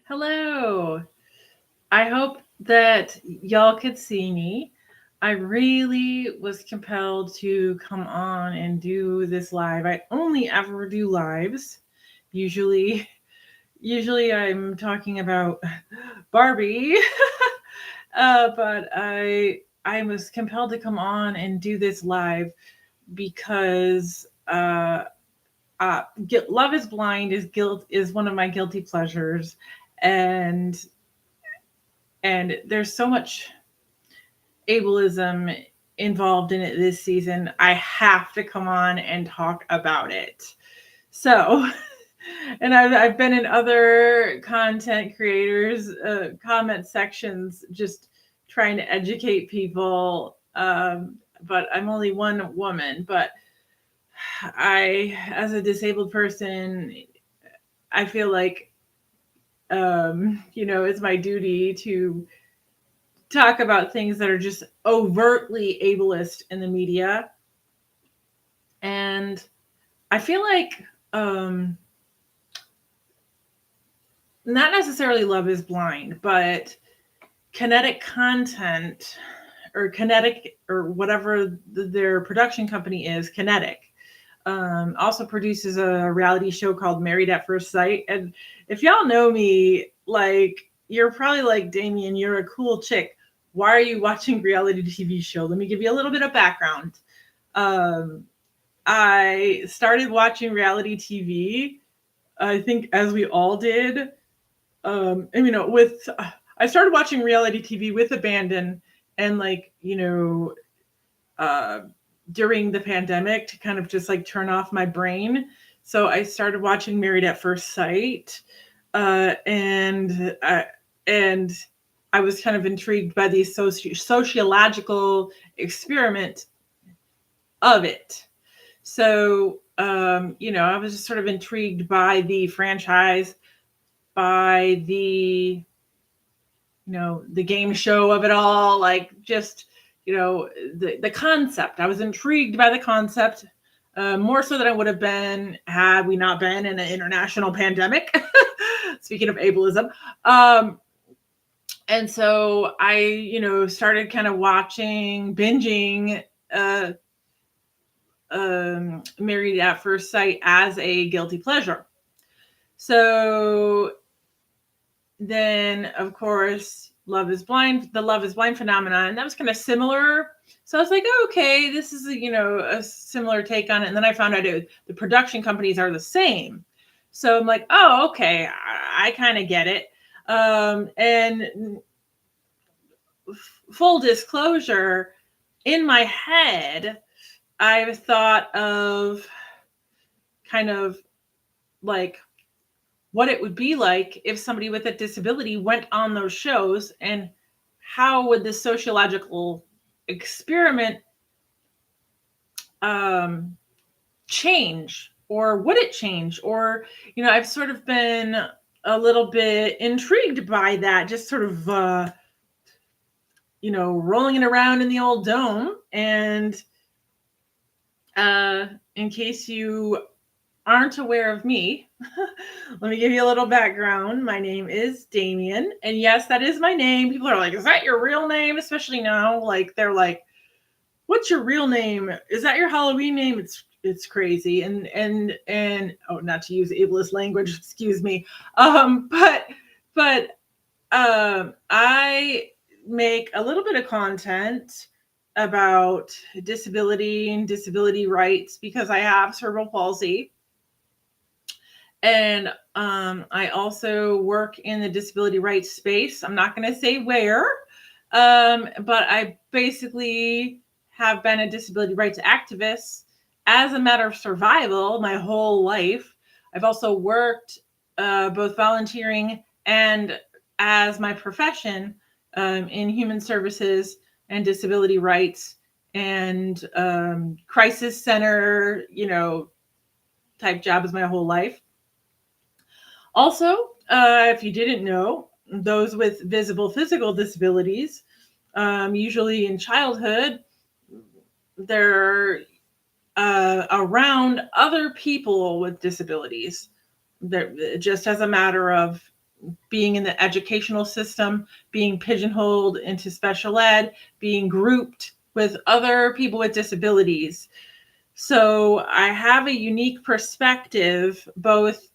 Hello. I hope that y'all could see me. I really was compelled to come on and do this live. I only ever do lives. Usually, usually I'm talking about Barbie. but I was compelled to come on and do this live because Love is Blind is one of my guilty pleasures, and there's so much ableism involved in it this season. I have to come on and talk about it. So, and I've been in other content creators' comment sections just trying to educate people. But I'm only one woman. But as a disabled person, I feel like, it's my duty to talk about things that are just overtly ableist in the media. And I feel like not necessarily Love is Blind, but Kenetic content or Kenetic or whatever their production company is, Kenetic, also produces a reality show called Married at First Sight. And if y'all know me, like, you're probably like, Damien, you're a cool chick. Why are you watching reality TV show? Let me give you a little bit of background. I started watching reality TV, I think, as we all did. I started watching reality TV with abandon and uh, during the pandemic to kind of just like turn off my brain. So I started watching Married at First Sight, and I was kind of intrigued by the sociological experiment of it. So I was just sort of intrigued by the franchise, by the game show of it all, like just the concept. I was intrigued by the concept, more so than I would have been had we not been in an international pandemic. Speaking of ableism. And so I started kind of binging Married at First Sight as a guilty pleasure. So then, of course, the Love is Blind phenomenon, and that was kind of similar. So I was like, oh, okay, this is a similar take on it. And then I found out the production companies are the same. So I'm like, oh, okay, I kind of get it. And full disclosure, in my head, I've thought of kind of like what it would be like if somebody with a disability went on those shows, and how would this sociological experiment change, or would it change? Or I've sort of been a little bit intrigued by that, just sort of rolling it around in the old dome. And in case you aren't aware of me, let me give you a little background. My name is Damien, and yes, that is my name. People are like, is that your real name? Especially now, like, they're like, what's your real name? Is that your Halloween name? It's crazy. And oh, not to use ableist language, excuse me. But I make a little bit of content about disability and disability rights because I have cerebral palsy. And I also work in the disability rights space. I'm not going to say where, but I basically have been a disability rights activist as a matter of survival my whole life. I've also worked both volunteering and as my profession in human services and disability rights and crisis center, type jobs my whole life. Also, if you didn't know, those with visible physical disabilities, usually in childhood, they're around other people with disabilities. They're just as a matter of being in the educational system, being pigeonholed into special ed, being grouped with other people with disabilities. So I have a unique perspective, both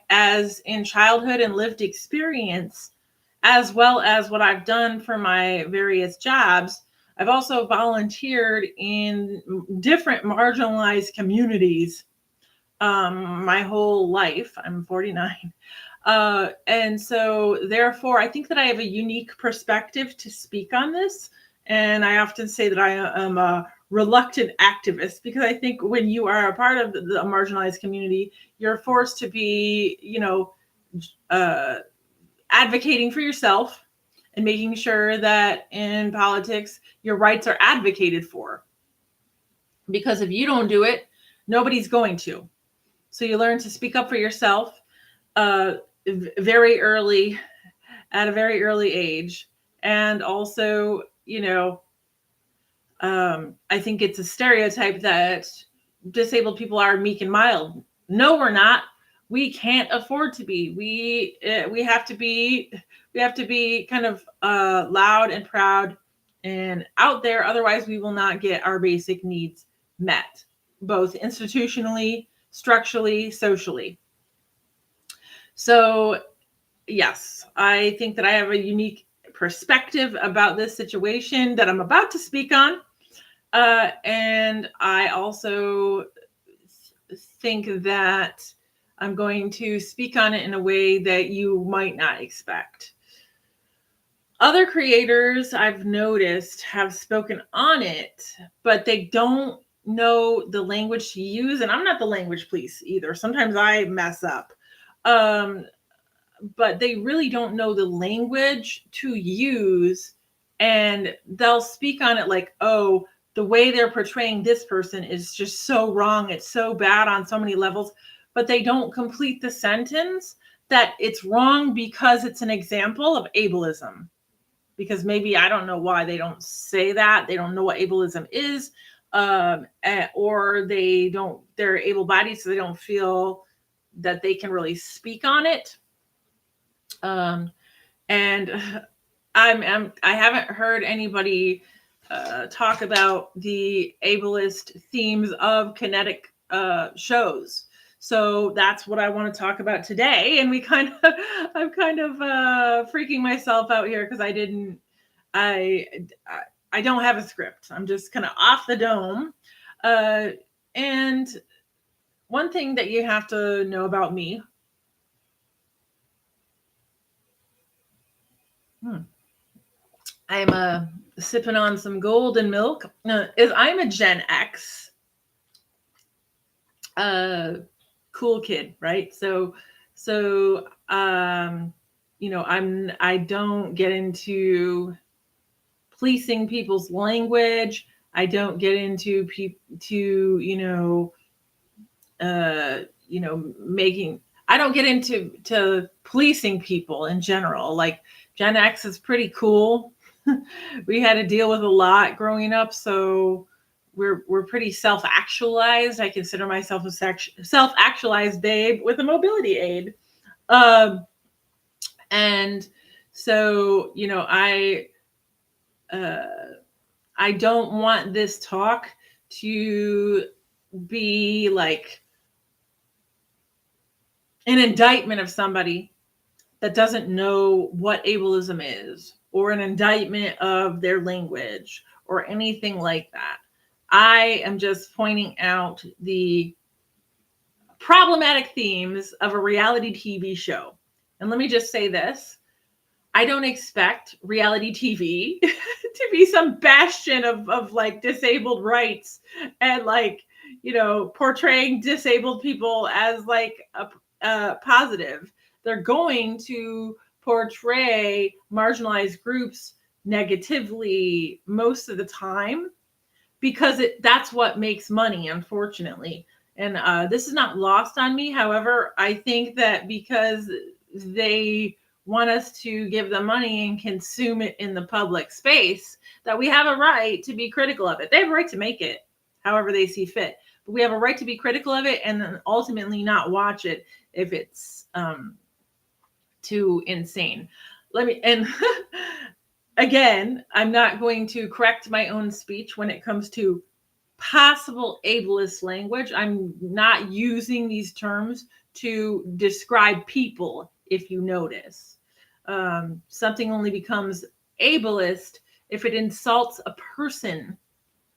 as in childhood and lived experience, as well as what I've done for my various jobs. I've also volunteered in different marginalized communities my whole life. I'm 49. And so therefore, I think that I have a unique perspective to speak on this. And I often say that I am a reluctant activist, because I think when you are a part of the marginalized community, you're forced to be, advocating for yourself and making sure that in politics, your rights are advocated for. Because if you don't do it, nobody's going to. So you learn to speak up for yourself very early, at a very early age. And also, I think it's a stereotype that disabled people are meek and mild. No, we're not. We can't afford to be. We have to be kind of loud and proud and out there. Otherwise, we will not get our basic needs met, both institutionally, structurally, socially. So, yes, I think that I have a unique perspective about this situation that I'm about to speak on. And I also think that I'm going to speak on it in a way that you might not expect. Other creators I've noticed have spoken on it, but they don't know the language to use. And I'm not the language police either. Sometimes I mess up. But they really don't know the language to use. And they'll speak on it like, oh, the way they're portraying this person is just so wrong. It's so bad on so many levels. But they don't complete the sentence that it's wrong because it's an example of ableism. Because maybe, I don't know why they don't say that. They don't know what ableism is. Or they're able-bodied, so they don't feel that they can really speak on it. And I haven't heard anybody talk about the ableist themes of Kenetic shows. So that's what I want to talk about today. And I'm kind of freaking myself out here because I don't have a script. I'm just kind of off the dome. And one thing that you have to know about me. I'm sipping on some golden milk. Is I'm a Gen X. Cool kid, right? So I don't get into policing people's language. I don't get into I don't get into policing people in general. Like, Gen X is pretty cool. We had to deal with a lot growing up, so we're pretty self-actualized. I consider myself a self-actualized babe with a mobility aid. And so, I don't want this talk to be like an indictment of somebody that doesn't know what ableism is, or an indictment of their language, or anything like that. I am just pointing out the problematic themes of a reality TV show. And let me just say this. I don't expect reality TV to be some bastion of like disabled rights and portraying disabled people as like a positive. They're going to portray marginalized groups negatively most of the time, because that's what makes money, unfortunately. And this is not lost on me. However, I think that because they want us to give them money and consume it in the public space, that we have a right to be critical of it. They have a right to make it however they see fit. But we have a right to be critical of it and then ultimately not watch it if it's to insane. And again, I'm not going to correct my own speech when it comes to possible ableist language. I'm not using these terms to describe people, if you notice. Something only becomes ableist if it insults a person,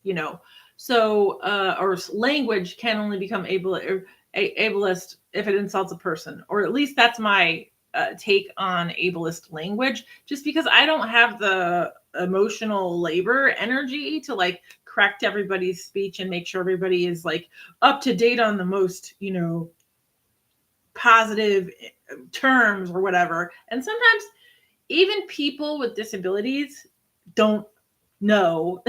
you know. So, or language can only become ableist if it insults a person, or at least that's my take on ableist language, just because I don't have the emotional labor energy to like correct everybody's speech and make sure everybody is like up to date on the most, positive terms or whatever. And sometimes even people with disabilities don't know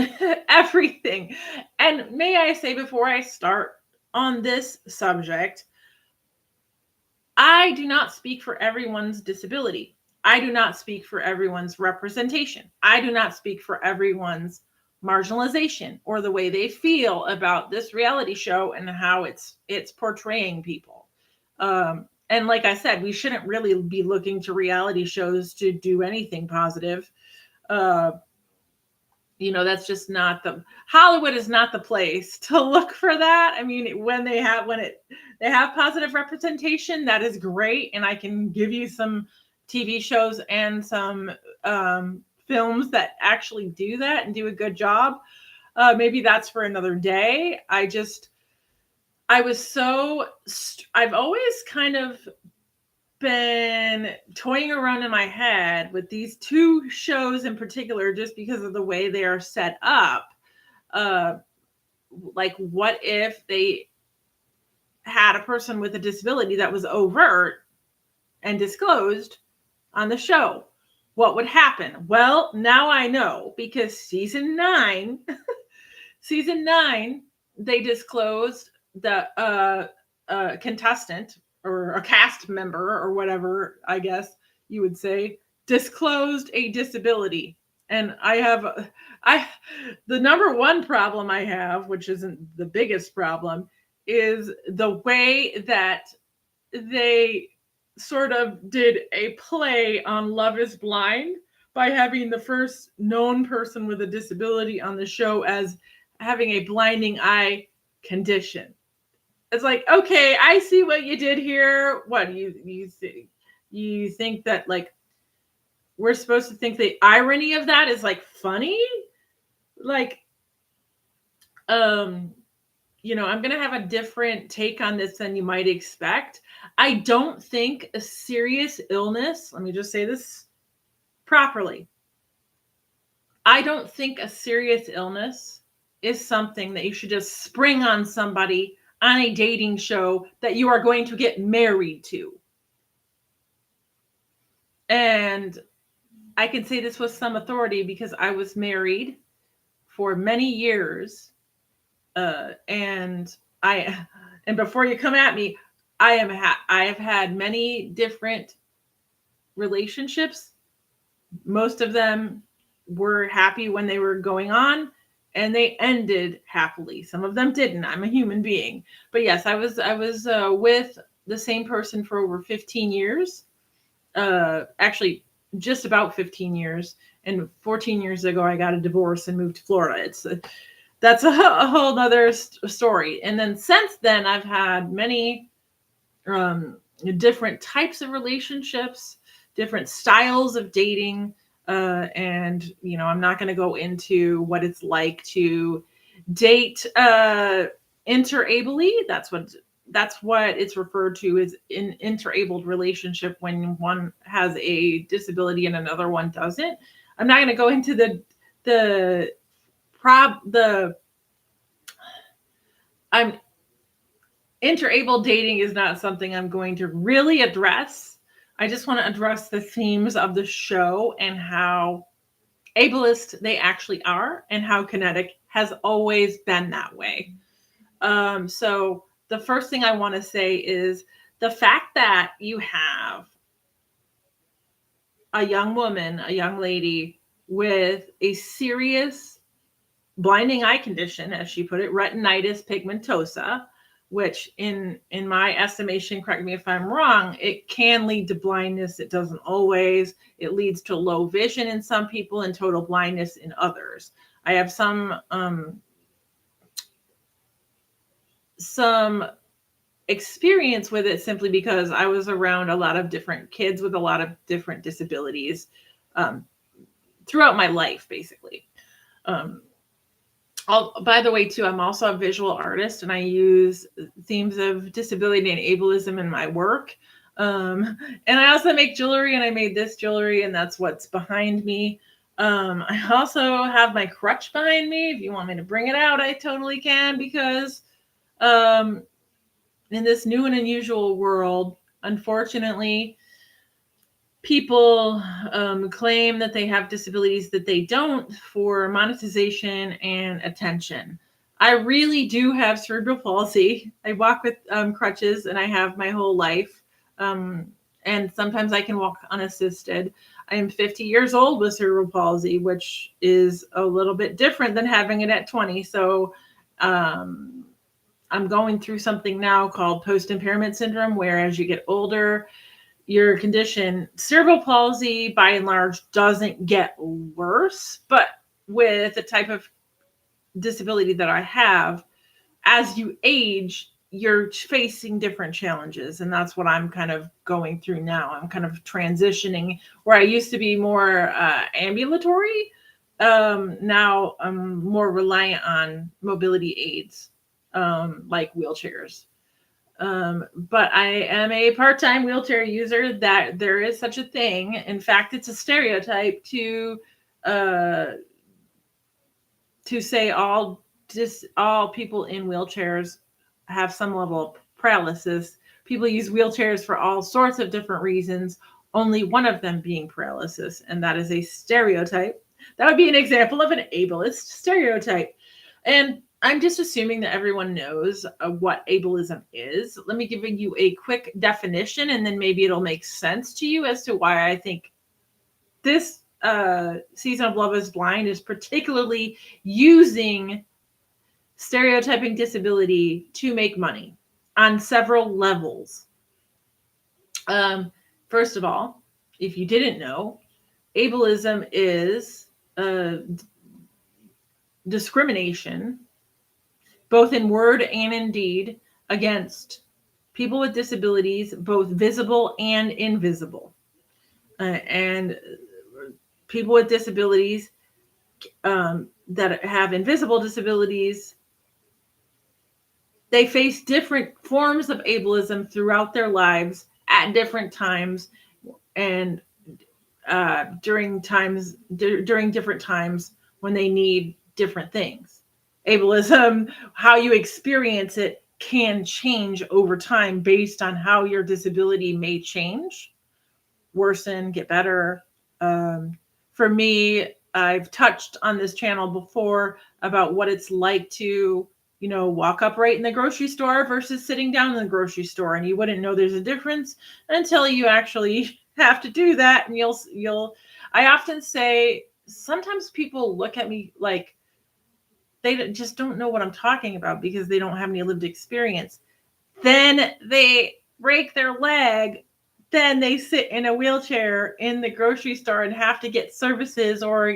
everything. And may I say, before I start on this subject, I do not speak for everyone's disability. I do not speak for everyone's representation. I do not speak for everyone's marginalization or the way they feel about this reality show and how it's portraying people. And like I said, we shouldn't really be looking to reality shows to do anything positive. That's just not Hollywood is not the place to look for that. I mean, when they have positive representation, that is great. And I can give you some TV shows and some films that actually do that and do a good job. Maybe that's for another day. I've always kind of been toying around in my head with these two shows in particular, just because of the way they are set up. Like, what if they had a person with a disability that was overt and disclosed on the show? What would happen? Well, now I know, because season 9, they disclosed the contestant or a cast member or whatever, I guess you would say, disclosed a disability. And the number one problem I have, which isn't the biggest problem, is the way that they sort of did a play on Love is Blind by having the first known person with a disability on the show as having a blinding eye condition. It's like, okay, I see what you did here. What do you think? You think that like we're supposed to think the irony of that is like funny? Like, I'm going to have a different take on this than you might expect. I don't think a serious illness, let me just say this properly. I don't think a serious illness is something that you should just spring on somebody on a dating show that you are going to get married to. And I can say this with some authority because I was married for many years. And before you come at me, I have had many different relationships. Most of them were happy when they were going on, and they ended happily. Some of them didn't. I'm a human being. But yes, I was with the same person for over 15 years. Actually, just about 15 years. And 14 years ago, I got a divorce and moved to Florida. That's a whole nother story. And then since then, I've had many different types of relationships, different styles of dating. And, I'm not going to go into what it's like to date interablely. That's what it's referred to as an interabled relationship, when one has a disability and another one doesn't. I'm not going to go into interabled dating is not something I'm going to really address. I just want to address the themes of the show and how ableist they actually are, and how Kenetic has always been that way. So the first thing I want to say is the fact that you have a young woman, a young lady with a serious blinding eye condition, as she put it, retinitis pigmentosa, which in my estimation, correct me if I'm wrong, it can lead to blindness. It doesn't always. It leads to low vision in some people and total blindness in others. I have some experience with it simply because I was around a lot of different kids with a lot of different disabilities throughout my life, basically. By the way, too, I'm also a visual artist, and I use themes of disability and ableism in my work. And I also make jewelry, and I made this jewelry, and that's what's behind me. I also have my crutch behind me. If you want me to bring it out, I totally can, because in this new and unusual world, unfortunately, people claim that they have disabilities that they don't for monetization and attention. I really do have cerebral palsy. I walk with crutches, and I have my whole life. And sometimes I can walk unassisted. I am 50 years old with cerebral palsy, which is a little bit different than having it at 20. So I'm going through something now called post-impairment syndrome, where as you get older, your condition, cerebral palsy, by and large, doesn't get worse. But with the type of disability that I have, as you age, you're facing different challenges. And that's what I'm kind of going through now. I'm kind of transitioning where I used to be more ambulatory. Now I'm more reliant on mobility aids, like wheelchairs. But I am a part-time wheelchair user. That there is such a thing. In fact, it's a stereotype to say all people in wheelchairs have some level of paralysis. People use wheelchairs for all sorts of different reasons, only one of them being paralysis, and that is a stereotype. That would be an example of an ableist stereotype. And I'm just assuming that everyone knows what ableism is. Let me give you a quick definition, and then maybe it'll make sense to you as to why I think this season of Love is Blind is particularly using stereotyping disability to make money on several levels. First of all, if you didn't know, ableism is discrimination, both in word and in deed, against people with disabilities, both visible and invisible. And people with disabilities that have invisible disabilities, they face different forms of ableism throughout their lives at different times, and during different times when they need different things. Ableism, how you experience it, can change over time based on how your disability may change, worsen, get better. For me, I've touched on this channel before about what it's like to, walk upright in the grocery store versus sitting down in the grocery store, and you wouldn't know there's a difference until you actually have to do that. And I often say, sometimes people look at me like they just don't know what I'm talking about because they don't have any lived experience. Then they break their leg, then they sit in a wheelchair in the grocery store and have to get services, or,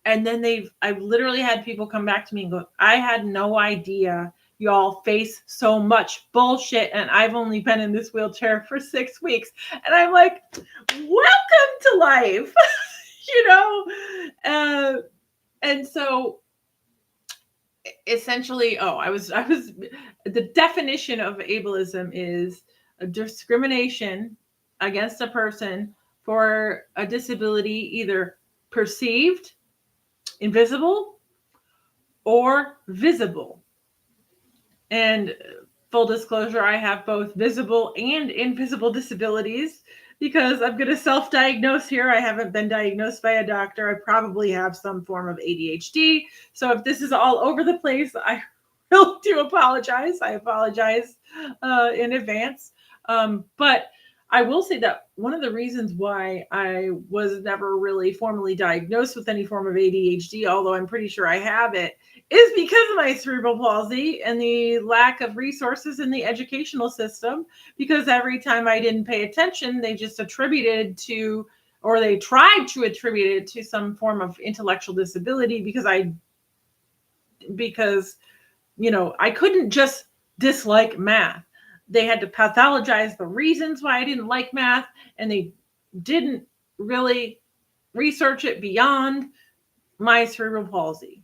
and then I've literally had people come back to me and go, I had no idea y'all face so much bullshit, and I've only been in this wheelchair for 6 weeks. And I'm like, welcome to life. And so essentially, the definition of ableism is a discrimination against a person for a disability, either perceived, invisible, or visible. And full disclosure, I have both visible and invisible disabilities, because I'm going to self-diagnose here. I haven't been diagnosed by a doctor. I probably have some form of ADHD. So if this is all over the place, I really do apologize. I apologize in advance. But I will say that one of the reasons why I was never really formally diagnosed with any form of ADHD, although I'm pretty sure I have it, is because of my cerebral palsy and the lack of resources in the educational system. Because every time I didn't pay attention, they just attributed to, or they tried to attribute it to some form of intellectual disability, because I couldn't just dislike math. They had to pathologize the reasons why I didn't like math, and they didn't really research it beyond my cerebral palsy.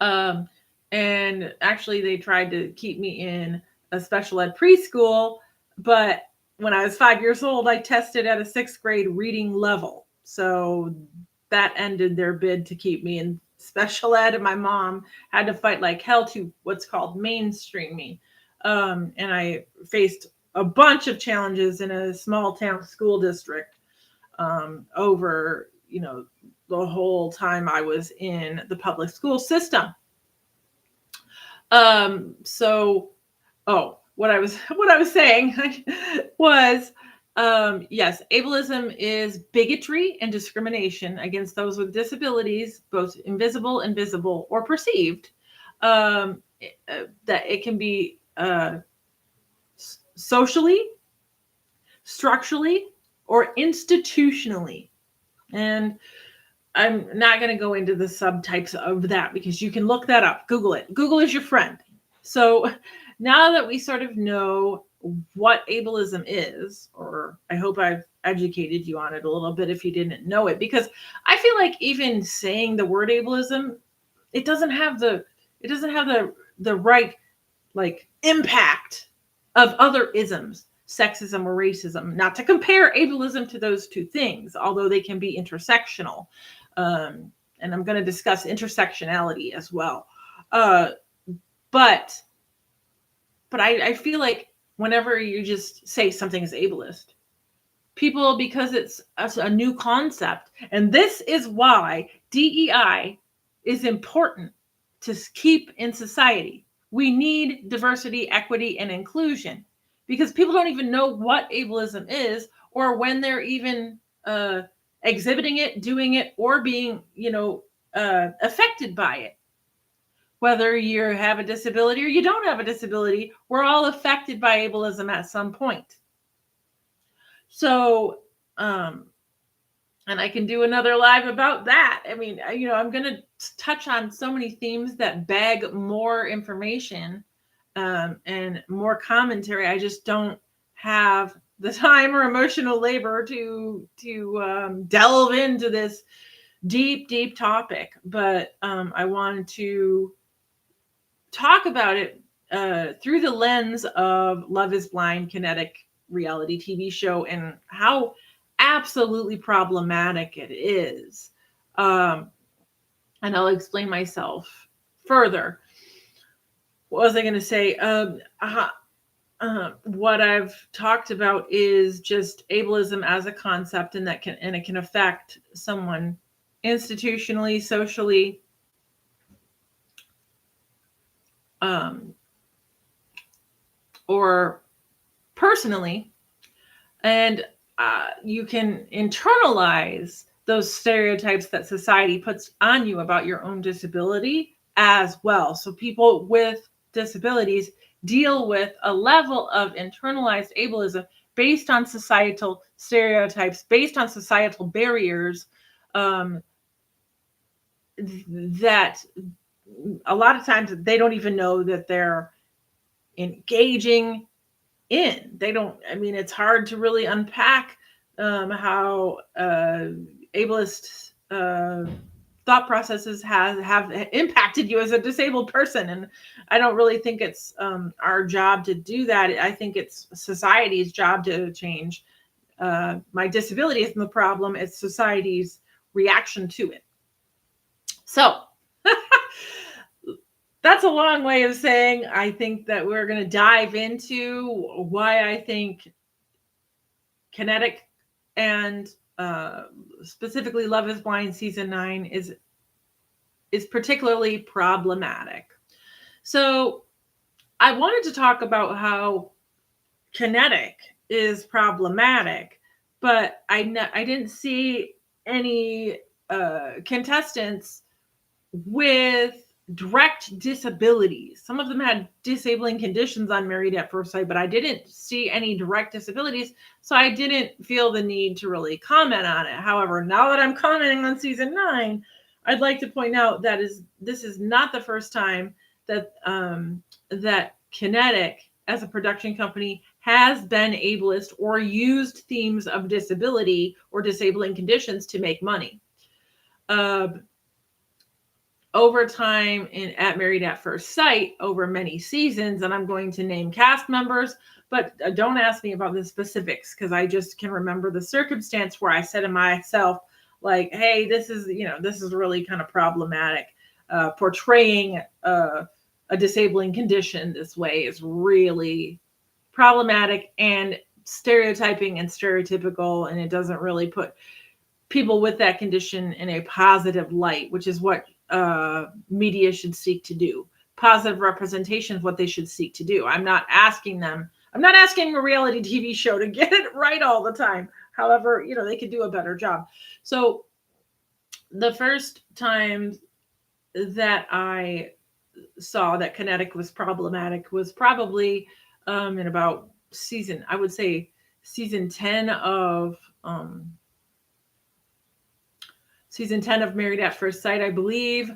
And actually, they tried to keep me in a special ed preschool, but when I was 5 years old, I tested at a 6th grade reading level. So that ended their bid to keep me in special ed, and my mom had to fight like hell to what's called mainstream me. And I faced a bunch of challenges in a small town school district over, the whole time I was in the public school system. What I was saying was, yes, ableism is bigotry and discrimination against those with disabilities, both invisible, visible, or perceived. That it can be socially, structurally, or institutionally. And I'm not going to go into the subtypes of that, because you can look that up. Google it. Google is your friend. So now that we sort of know what ableism is, or I hope I've educated you on it a little bit if you didn't know it, because I feel like even saying the word ableism, it doesn't have the right like impact of other isms, sexism or racism. Not to compare ableism to those two things, although they can be intersectional. And I'm going to discuss intersectionality as well. But I feel like whenever you just say something is ableist, people, because it's a new concept, and this is why DEI is important to keep in society. We need diversity, equity, and inclusion, because people don't even know what ableism is, or when they're even exhibiting it, doing it, or being, affected by it. Whether you have a disability or you don't have a disability, we're all affected by ableism at some point. So, and I can do another live about that. I mean, I'm going to touch on so many themes that beg more information and more commentary. I just don't have the time or emotional labor to delve into this deep topic. But I wanted to talk about it through the lens of Love is Blind, Kenetic reality TV show, and how absolutely problematic it is. And I'll explain myself further. What was I going to say? What I've talked about is just ableism as a concept, and it can affect someone institutionally, socially, or personally. And you can internalize those stereotypes that society puts on you about your own disability as well. So people with disabilities deal with a level of internalized ableism based on societal stereotypes, based on societal barriers, that a lot of times they don't even know that they're engaging in. It's hard to really unpack how ableist thought processes have impacted you as a disabled person. And I don't really think it's our job to do that. I think it's society's job to change. My disability isn't the problem. It's society's reaction to it. So that's a long way of saying I think that we're going to dive into why I think Kenetic and specifically Love is Blind season 9 is particularly problematic. So I wanted to talk about how Kenetic is problematic, but I didn't see any contestants with direct disabilities. Some of them had disabling conditions on Married at First Sight, but I didn't see any direct disabilities, so I didn't feel the need to really comment on it. However, now that I'm commenting on season 9, I'd like to point out that this is not the first time that that Kenetic, as a production company, has been ableist or used themes of disability or disabling conditions to make money. Over time at Married at First Sight, over many seasons, and I'm going to name cast members, but don't ask me about the specifics, because I just can remember the circumstance where I said to myself, like, hey, this is really kind of problematic. Portraying a disabling condition this way is really problematic and stereotyping and stereotypical, and it doesn't really put people with that condition in a positive light, which is what media should seek to do. Positive representation is what they should seek to do. I'm not asking a reality TV show to get it right all the time. However, they could do a better job. So the first time that I saw that Kenetic was problematic was probably in about season 10 of season 10 of Married at First Sight. I believe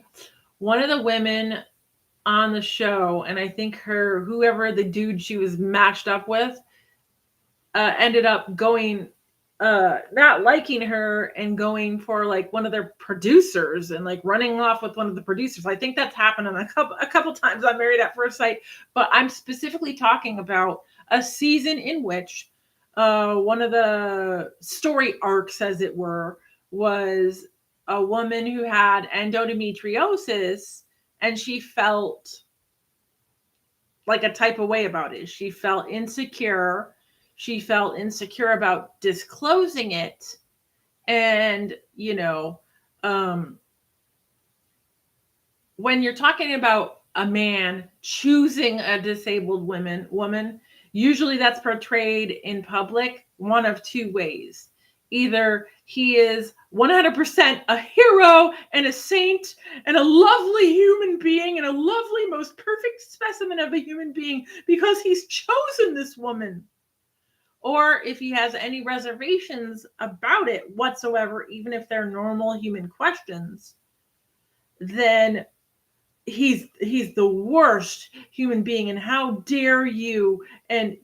one of the women on the show, and I think whoever the dude she was matched up with, ended up going, not liking her and going for like one of their producers and like running off with one of the producers. I think that's happened on a couple times on Married at First Sight, but I'm specifically talking about a season in which one of the story arcs, as it were, was a woman who had endometriosis, and she felt like a type of way about it. She felt insecure. She felt insecure about disclosing it. And, when you're talking about a man choosing a disabled woman, usually that's portrayed in public one of two ways. Either he is 100% a hero and a saint and a lovely human being and a lovely, most perfect specimen of a human being because he's chosen this woman. Or if he has any reservations about it whatsoever, even if they're normal human questions, then he's the worst human being. And how dare you, and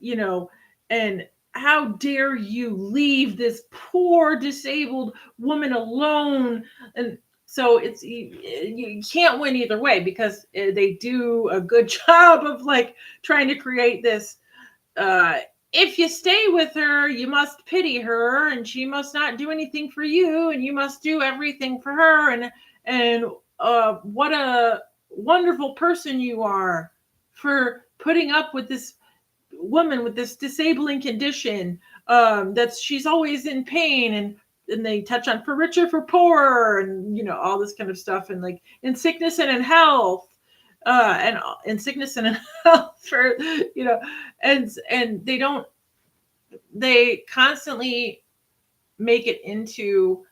how dare you leave this poor disabled woman alone? And so you can't win either way, because they do a good job of like trying to create this, if you stay with her, you must pity her, and she must not do anything for you, and you must do everything for her, and what a wonderful person you are for putting up with this woman with this disabling condition, that she's always in pain, and they touch on for richer for poorer, and all this kind of stuff, and like in sickness and in health, and in sickness and in health, for and they constantly make it into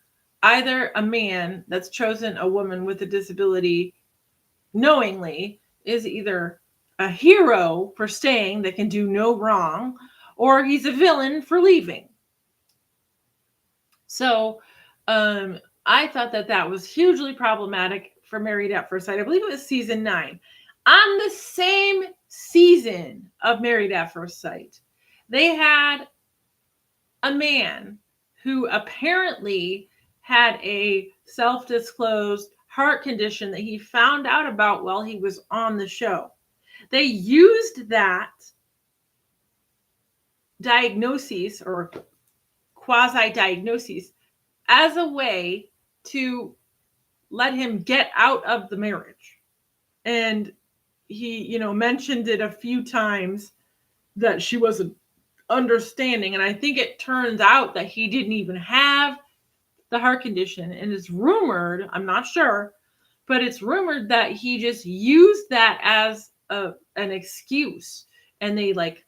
either a man that's chosen a woman with a disability knowingly is either a hero for staying that can do no wrong, or he's a villain for leaving. So I thought that was hugely problematic for Married at First Sight. I believe it was season 9. On the same season of Married at First Sight, they had a man who apparently had a self-disclosed heart condition that he found out about while he was on the show. They used that diagnosis or quasi-diagnosis as a way to let him get out of the marriage. And he, mentioned it a few times that she wasn't understanding. And I think it turns out that he didn't even have the heart condition. And it's rumored, I'm not sure, but it's rumored that he just used that as an excuse. And they like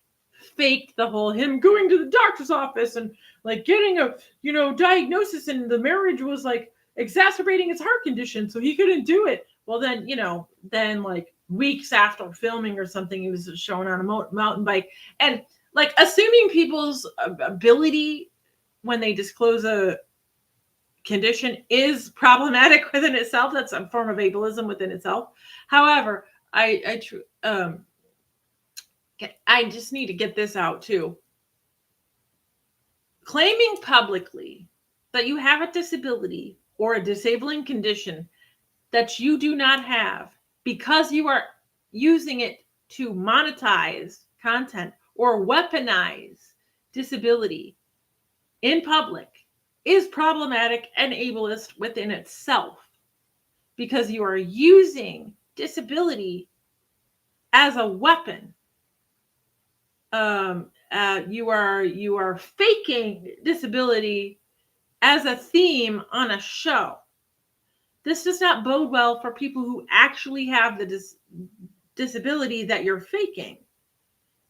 faked the whole him going to the doctor's office and like getting a diagnosis, and the marriage was like exacerbating his heart condition, so he couldn't do it. Well, then, then like weeks after filming or something, he was shown on a mountain bike. And like assuming people's ability when they disclose a condition is problematic within itself. That's a form of ableism within itself. However, I just need to get this out too. Claiming publicly that you have a disability or a disabling condition that you do not have because you are using it to monetize content or weaponize disability in public is problematic and ableist within itself, because you are using disability as a weapon. You are faking disability as a theme on a show. This does not bode well for people who actually have the disability that you're faking.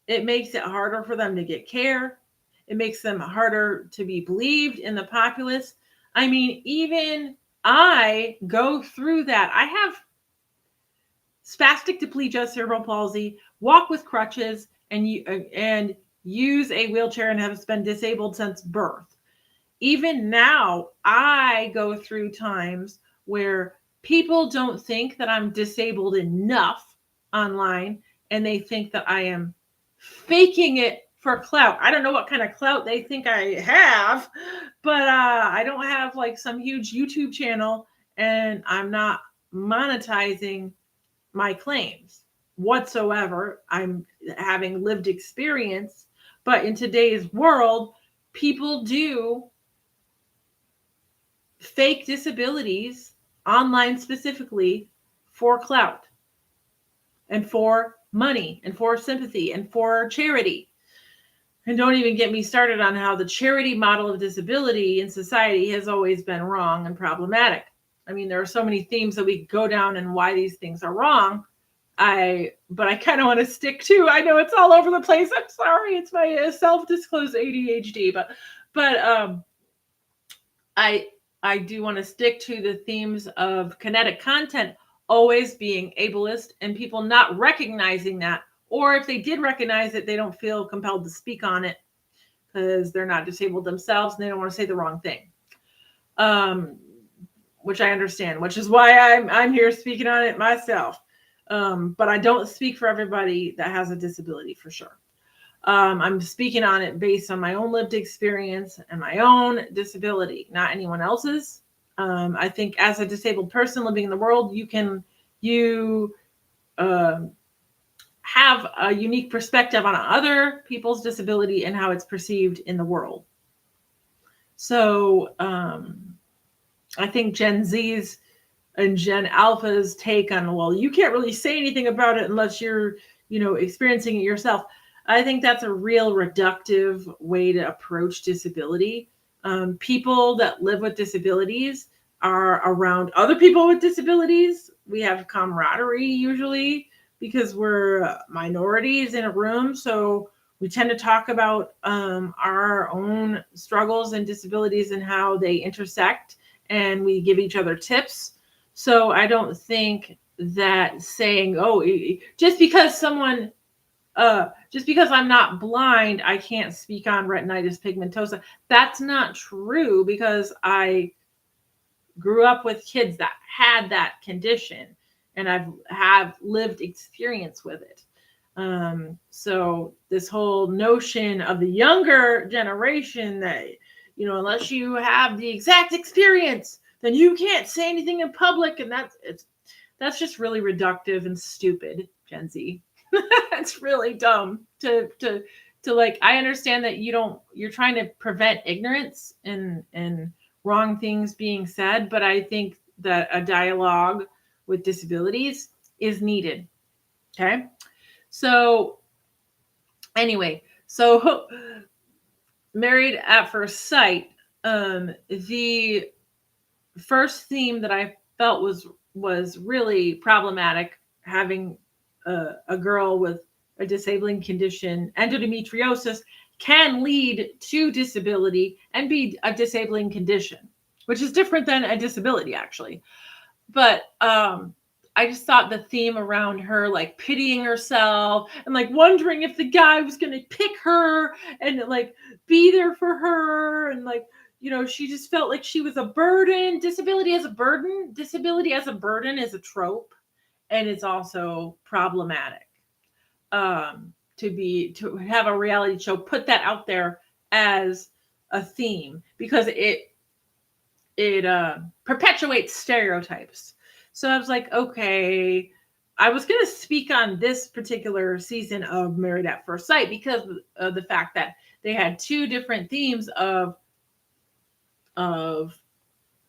It makes it harder for them to get care. It makes them harder to be believed in the populace. I mean, even I go through that. I have spastic diplegia, cerebral palsy, walk with crutches, and use a wheelchair and have been disabled since birth. Even now, I go through times where people don't think that I'm disabled enough online, and they think that I am faking it for clout. I don't know what kind of clout they think I have, but I don't have like some huge YouTube channel, and I'm not monetizing my claims whatsoever. I'm having lived experience, but in today's world, people do fake disabilities online specifically for clout and for money and for sympathy and for charity. And don't even get me started on how the charity model of disability in society has always been wrong and problematic. I mean, there are so many themes that we could go down and why these things are wrong. But I kind of want to stick to, I know it's all over the place. I'm sorry. It's my self-disclosed ADHD, but I do want to stick to the themes of kinetic content always being ableist and people not recognizing that. Or if they did recognize it, they don't feel compelled to speak on it because they're not disabled themselves and they don't want to say the wrong thing. Which I understand, which is why I'm here speaking on it myself. But I don't speak for everybody that has a disability, for sure. I'm speaking on it based on my own lived experience and my own disability, not anyone else's. I think as a disabled person living in the world, you have a unique perspective on other people's disability and how it's perceived in the world. So I think Gen Z's and Gen Alpha's take on, well, you can't really say anything about it unless you're, experiencing it yourself. I think that's a real reductive way to approach disability. People that live with disabilities are around other people with disabilities. We have camaraderie usually because we're minorities in a room. So we tend to talk about our own struggles and disabilities and how they intersect, and we give each other tips. So I don't think that saying, oh, just because I'm not blind, I can't speak on retinitis pigmentosa. That's not true, because I grew up with kids that had that condition and have lived experience with it. So this whole notion of the younger generation that, unless you have the exact experience, then you can't say anything in public. And that's just really reductive and stupid, Gen Z. It's really dumb to like, I understand that you're trying to prevent ignorance and wrong things being said, but I think that a dialogue with disabilities is needed. Okay. So anyway, so Married at First Sight, the first theme that I felt was really problematic, having a girl with a disabling condition, endometriosis, can lead to disability and be a disabling condition, which is different than a disability, actually. But I just thought the theme around her like pitying herself and like wondering if the guy was going to pick her and like be there for her, and like, you know, she just felt like she was a burden. Disability as a burden. Disability as a burden is a trope, and it's also problematic. To have a reality show put that out there as a theme, because it perpetuates stereotypes. So I was like, okay, I was going to speak on this particular season of Married at First Sight because of the fact that they had two different themes of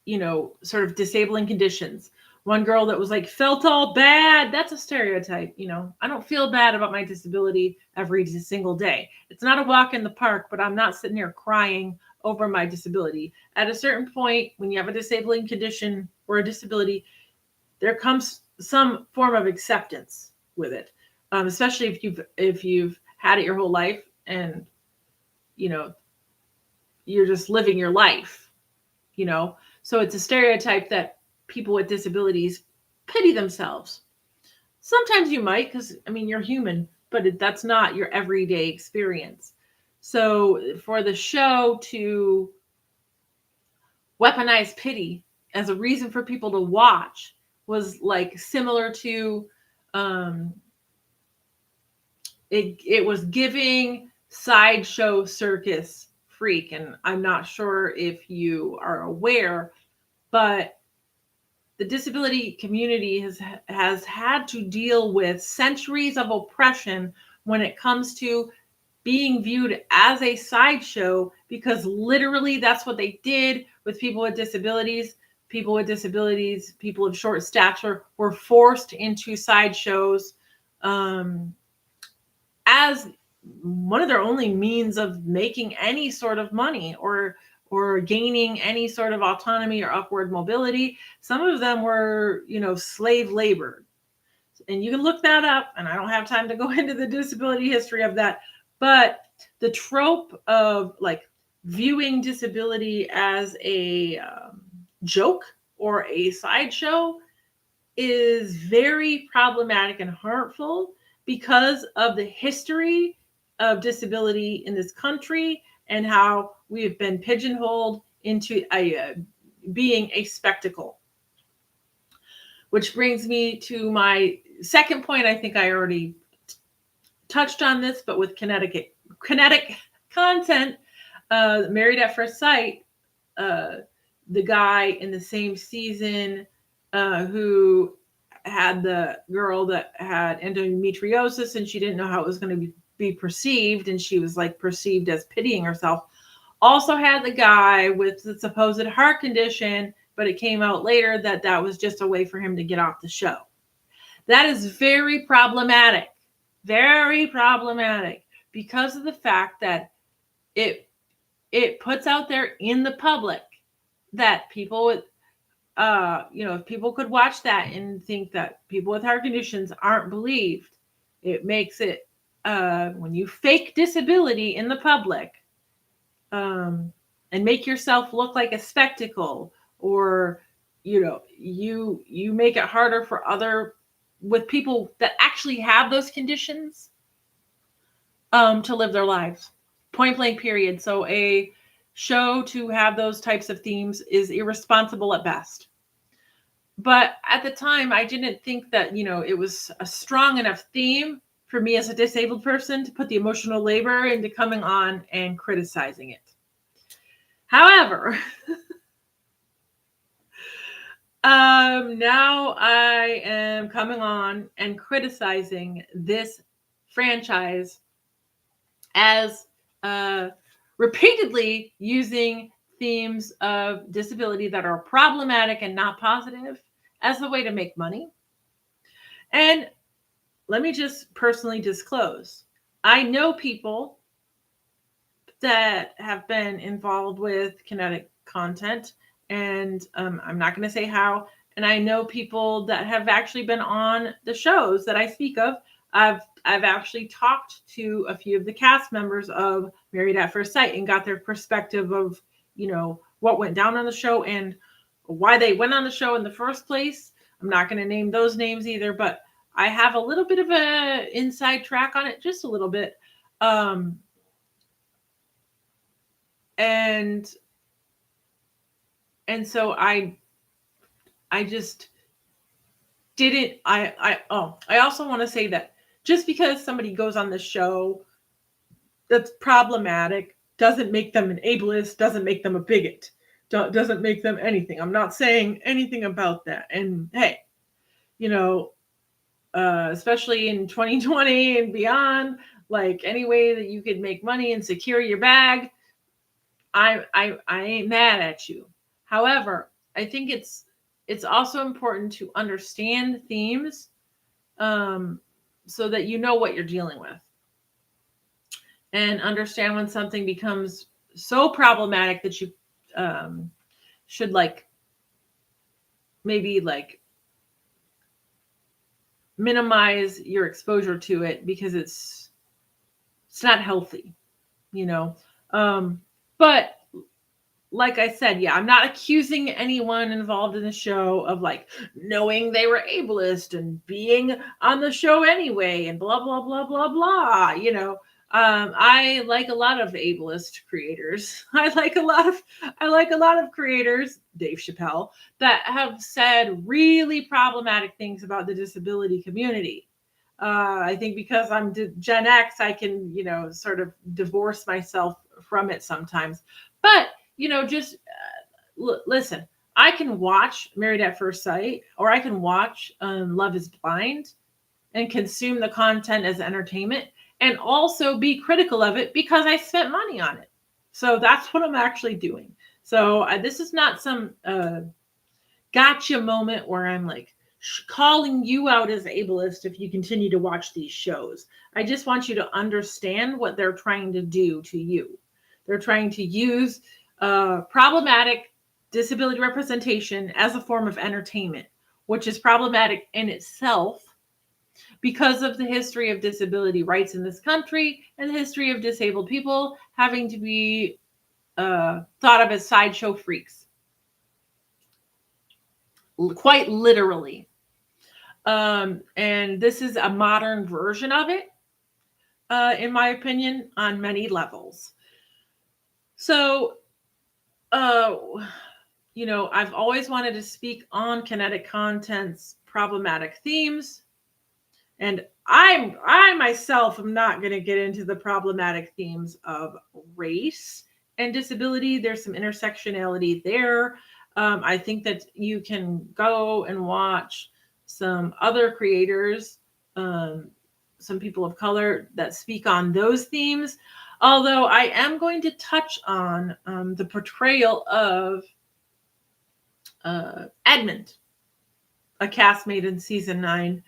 you know, sort of disabling conditions. One girl that was like, felt all bad. That's a stereotype. You know, I don't feel bad about my disability every single day. It's not a walk in the park, but I'm not sitting here crying over my disability. At a certain point, when you have a disabling condition or a disability, there comes some form of acceptance with it, especially if you've had it your whole life and, you know, you're just living your life, you know. So it's a stereotype that people with disabilities pity themselves. Sometimes you might, because I mean, you're human, but that's not your everyday experience. So for the show to weaponize pity as a reason for people to watch was like similar to it was giving sideshow circus freak. And I'm not sure if you are aware, but the disability community has had to deal with centuries of oppression when it comes to being viewed as a sideshow, because literally that's what they did with people with disabilities. People with disabilities, people of short stature, were forced into sideshows as one of their only means of making any sort of money or gaining any sort of autonomy or upward mobility. Some of them were, you know, slave labor. And you can look that up, and I don't have time to go into the disability history of that. But the trope of like viewing disability as a joke or a sideshow is very problematic and hurtful because of the history of disability in this country and how we have been pigeonholed into being a spectacle. Which brings me to my second point. I think I already touched on this, but with Kenetic content, Married at First Sight, the guy in the same season who had the girl that had endometriosis and she didn't know how it was going to be perceived, and she was like perceived as pitying herself, also had the guy with the supposed heart condition, but it came out later that that was just a way for him to get off the show. That is very problematic because of the fact that it puts out there in the public that people with if people could watch that and think that people with heart conditions aren't believed, it makes it when you fake disability in the public and make yourself look like a spectacle, or you make it harder for other with people that actually have those conditions to live their lives. Point blank, period. So a show to have those types of themes is irresponsible at best. But at the time, I didn't think that, it was a strong enough theme for me as a disabled person to put the emotional labor into coming on and criticizing it. However, now I am coming on and criticizing this franchise as repeatedly using themes of disability that are problematic and not positive as a way to make money. And let me just personally disclose, I know people that have been involved with Kenetic content, and I'm not going to say how. And I know people that have actually been on the shows that I speak of. I've actually talked to a few of the cast members of Married at First Sight and got their perspective of, what went down on the show and why they went on the show in the first place. I'm not going to name those names either, but I have a little bit of a inside track on it, just a little bit. And so I just didn't, I also want to say that just because somebody goes on the show that's problematic doesn't make them an ableist, doesn't make them a bigot, doesn't make them anything. I'm not saying anything about that. And hey, especially in 2020 and beyond, like any way that you could make money and secure your bag, I ain't mad at you. However, I think it's also important to understand themes, so that you know what you're dealing with, and understand when something becomes so problematic that you should maybe minimize your exposure to it, because it's not healthy, but like I said, yeah, I'm not accusing anyone involved in the show of knowing they were ableist and being on the show anyway and blah blah blah blah blah. I like a lot of ableist creators. I like a lot of creators, Dave Chappelle, that have said really problematic things about the disability community. I think because I'm Gen X, I can, sort of divorce myself from it sometimes. But, just listen, I can watch Married at First Sight, or I can watch Love is Blind and consume the content as entertainment, and also be critical of it because I spent money on it. So that's what I'm actually doing. So this is not some gotcha moment where I'm calling you out as ableist if you continue to watch these shows. I just want you to understand what they're trying to do to you. They're trying to use problematic disability representation as a form of entertainment, which is problematic in itself because of the history of disability rights in this country and the history of disabled people having to be thought of as sideshow freaks. Quite literally. And this is a modern version of it, in my opinion, on many levels. So, I've always wanted to speak on Kenetic content's problematic themes. And I myself am not going to get into the problematic themes of race and disability. There's some intersectionality there. I think that you can go and watch some other creators, some people of color that speak on those themes. Although I am going to touch on the portrayal of Edmund, a castmate in season 9.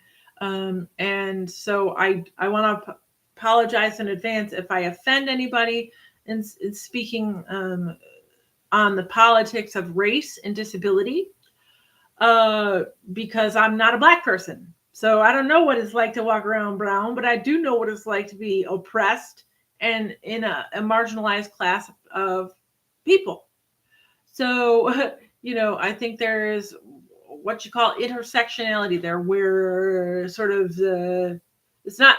And so I want to apologize in advance if I offend anybody in speaking on the politics of race and disability, because I'm not a Black person. So I don't know what it's like to walk around brown, but I do know what it's like to be oppressed and in a marginalized class of people. So, I think there's what you call intersectionality there, where sort of it's not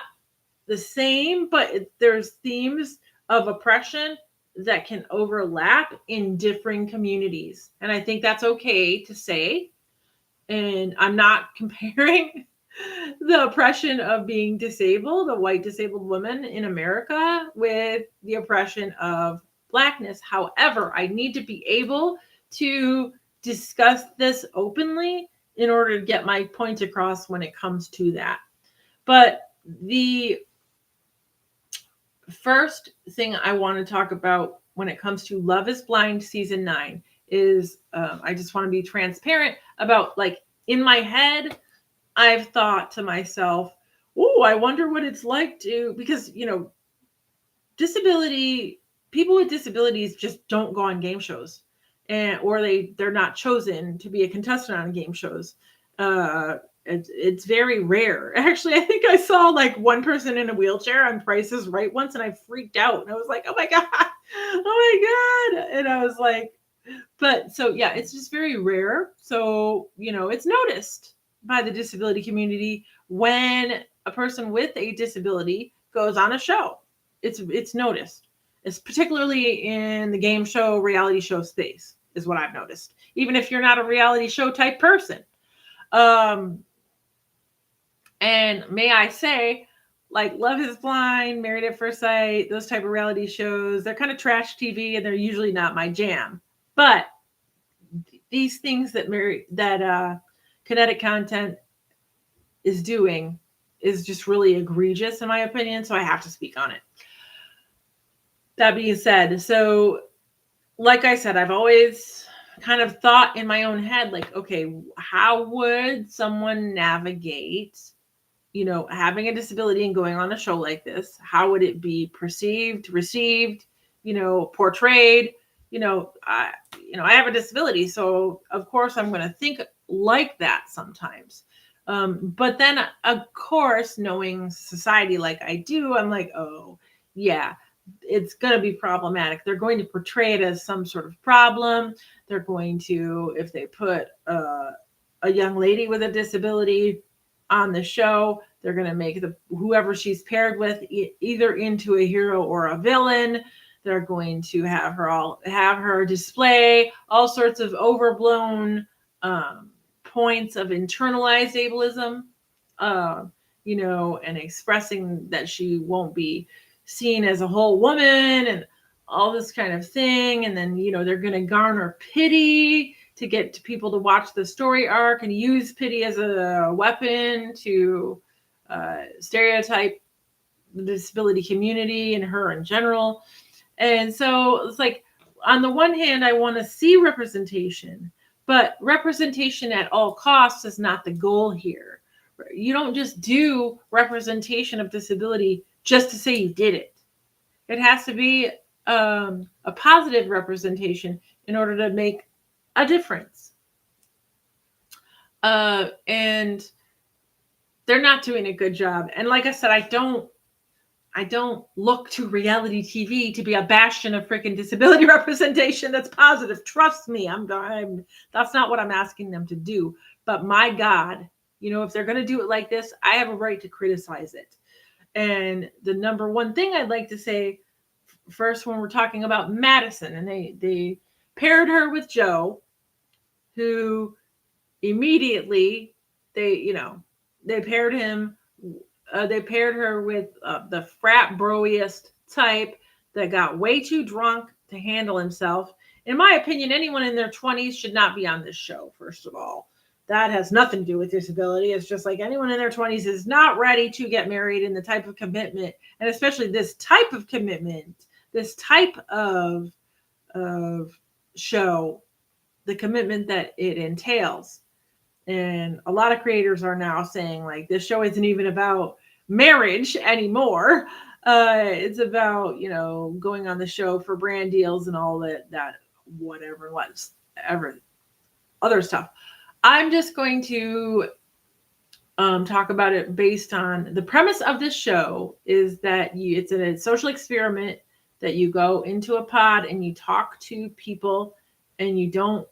the same, but there's themes of oppression that can overlap in different communities. And I think that's okay to say. And I'm not comparing the oppression of being disabled, a white disabled woman in America, with the oppression of Blackness. However, I need to be able to discuss this openly in order to get my point across when it comes to that. But the first thing I want to talk about when it comes to Love is Blind season 9 is I just want to be transparent about, in my head, I've thought to myself, oh, I wonder what it's like to, because, people with disabilities just don't go on game shows, or they're not chosen to be a contestant on game shows. It's very rare. Actually, I think I saw one person in a wheelchair on Price is Right once, and I freaked out. And I was like, oh my God. And I was like, but so yeah, it's just very rare. So, it's noticed. by the disability community when a person with a disability goes on a show. It's noticed. It's particularly in the game show, reality show space is what I've noticed. Even if you're not a reality show type person. And may I say, like Love is Blind, Married at First Sight, those type of reality shows, they're kind of trash TV and they're usually not my jam. But these things that Kenetic content is doing is just really egregious in my opinion, so I have to speak on it. That being said, so like I said, I've always kind of thought in my own head, like, okay, how would someone navigate, having a disability and going on a show like this? How would it be perceived, received, portrayed? I have a disability, so of course I'm going to think like that sometimes. But then, of course, knowing society like I do, I'm like, oh, yeah, it's going to be problematic. They're going to portray it as some sort of problem. They're going to, if they put a young lady with a disability on the show, they're going to make whoever she's paired with either into a hero or a villain. They're going to have her display all sorts of overblown points of internalized ableism, and expressing that she won't be seen as a whole woman and all this kind of thing. And then, they're going to garner pity to get to people to watch the story arc and use pity as a weapon to stereotype the disability community and her in general. And so it's like, on the one hand, I want to see representation, but representation at all costs is not the goal here. You don't just do representation of disability just to say you did it. It has to be a positive representation in order to make a difference. And they're not doing a good job. And like I said, I don't look to reality TV to be a bastion of freaking disability representation that's positive. Trust me, that's not what I'm asking them to do. But my God, if they're going to do it like this, I have a right to criticize it. And the number one thing I'd like to say first, when we're talking about Madison, and they paired her with Joe, who immediately they paired him. They paired her with the frat broiest type that got way too drunk to handle himself. In my opinion, anyone in their 20s should not be on this show, first of all. That has nothing to do with disability. It's just like anyone in their 20s is not ready to get married in the type of commitment, and especially this type of commitment, this type of show, the commitment that it entails. And a lot of creators are now saying, like, this show isn't even about marriage anymore. It's about, going on the show for brand deals and all that whatever other stuff. I'm just going to talk about it based on the premise of this show is that it's a social experiment that you go into a pod and you talk to people and you don't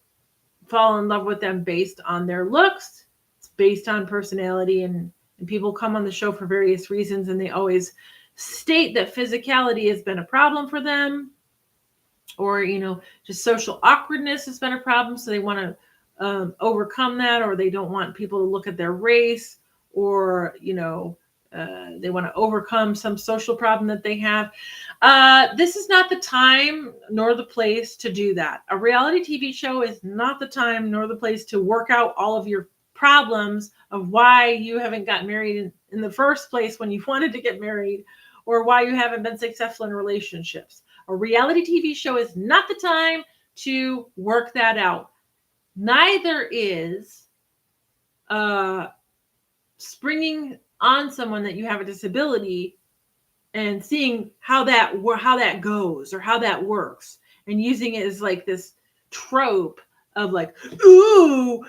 fall in love with them based on their looks. It's based on personality, and people come on the show for various reasons, and they always state that physicality has been a problem for them, or just social awkwardness has been a problem, so they want to overcome that, or they don't want people to look at their race, or they want to overcome some social problem that they have. This is not the time nor the place to do that. A reality TV show is not the time nor the place to work out all of your problems of why you haven't gotten married in the first place when you wanted to get married, or why you haven't been successful in relationships. A reality TV show is not the time to work that out. Neither is springing on someone that you have a disability and seeing how that goes or how that works, and using it as like this trope of like, ooh,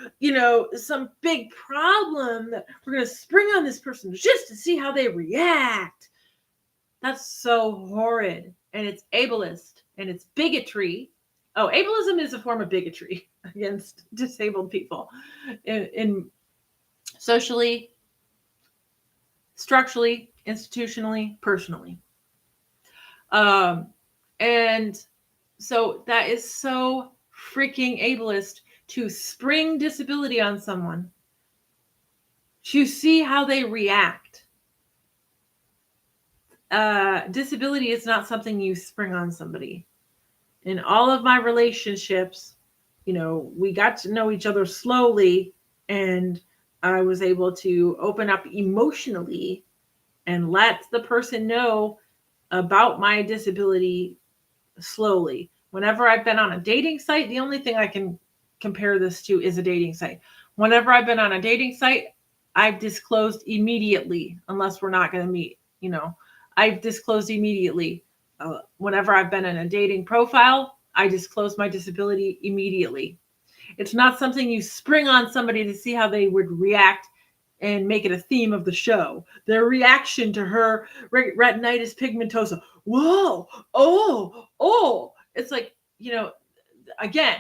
some big problem that we're going to spring on this person just to see how they react. That's so horrid, and it's ableist, and it's bigotry. Oh, ableism is a form of bigotry against disabled people. socially, structurally, institutionally, personally. And so that is so freaking ableist to spring disability on someone, to see how they react. Disability is not something you spring on somebody. In all of my relationships, we got to know each other slowly, and I was able to open up emotionally and let the person know about my disability slowly. Whenever I've been on a dating site, the only thing I can compare this to is a dating site. Whenever I've been on a dating site, I've disclosed immediately, unless we're not going to meet. I've disclosed immediately. Whenever I've been in a dating profile, I disclose my disability immediately. It's not something you spring on somebody to see how they would react and make it a theme of the show. Their reaction to her retinitis pigmentosa. Whoa, oh. It's like, again,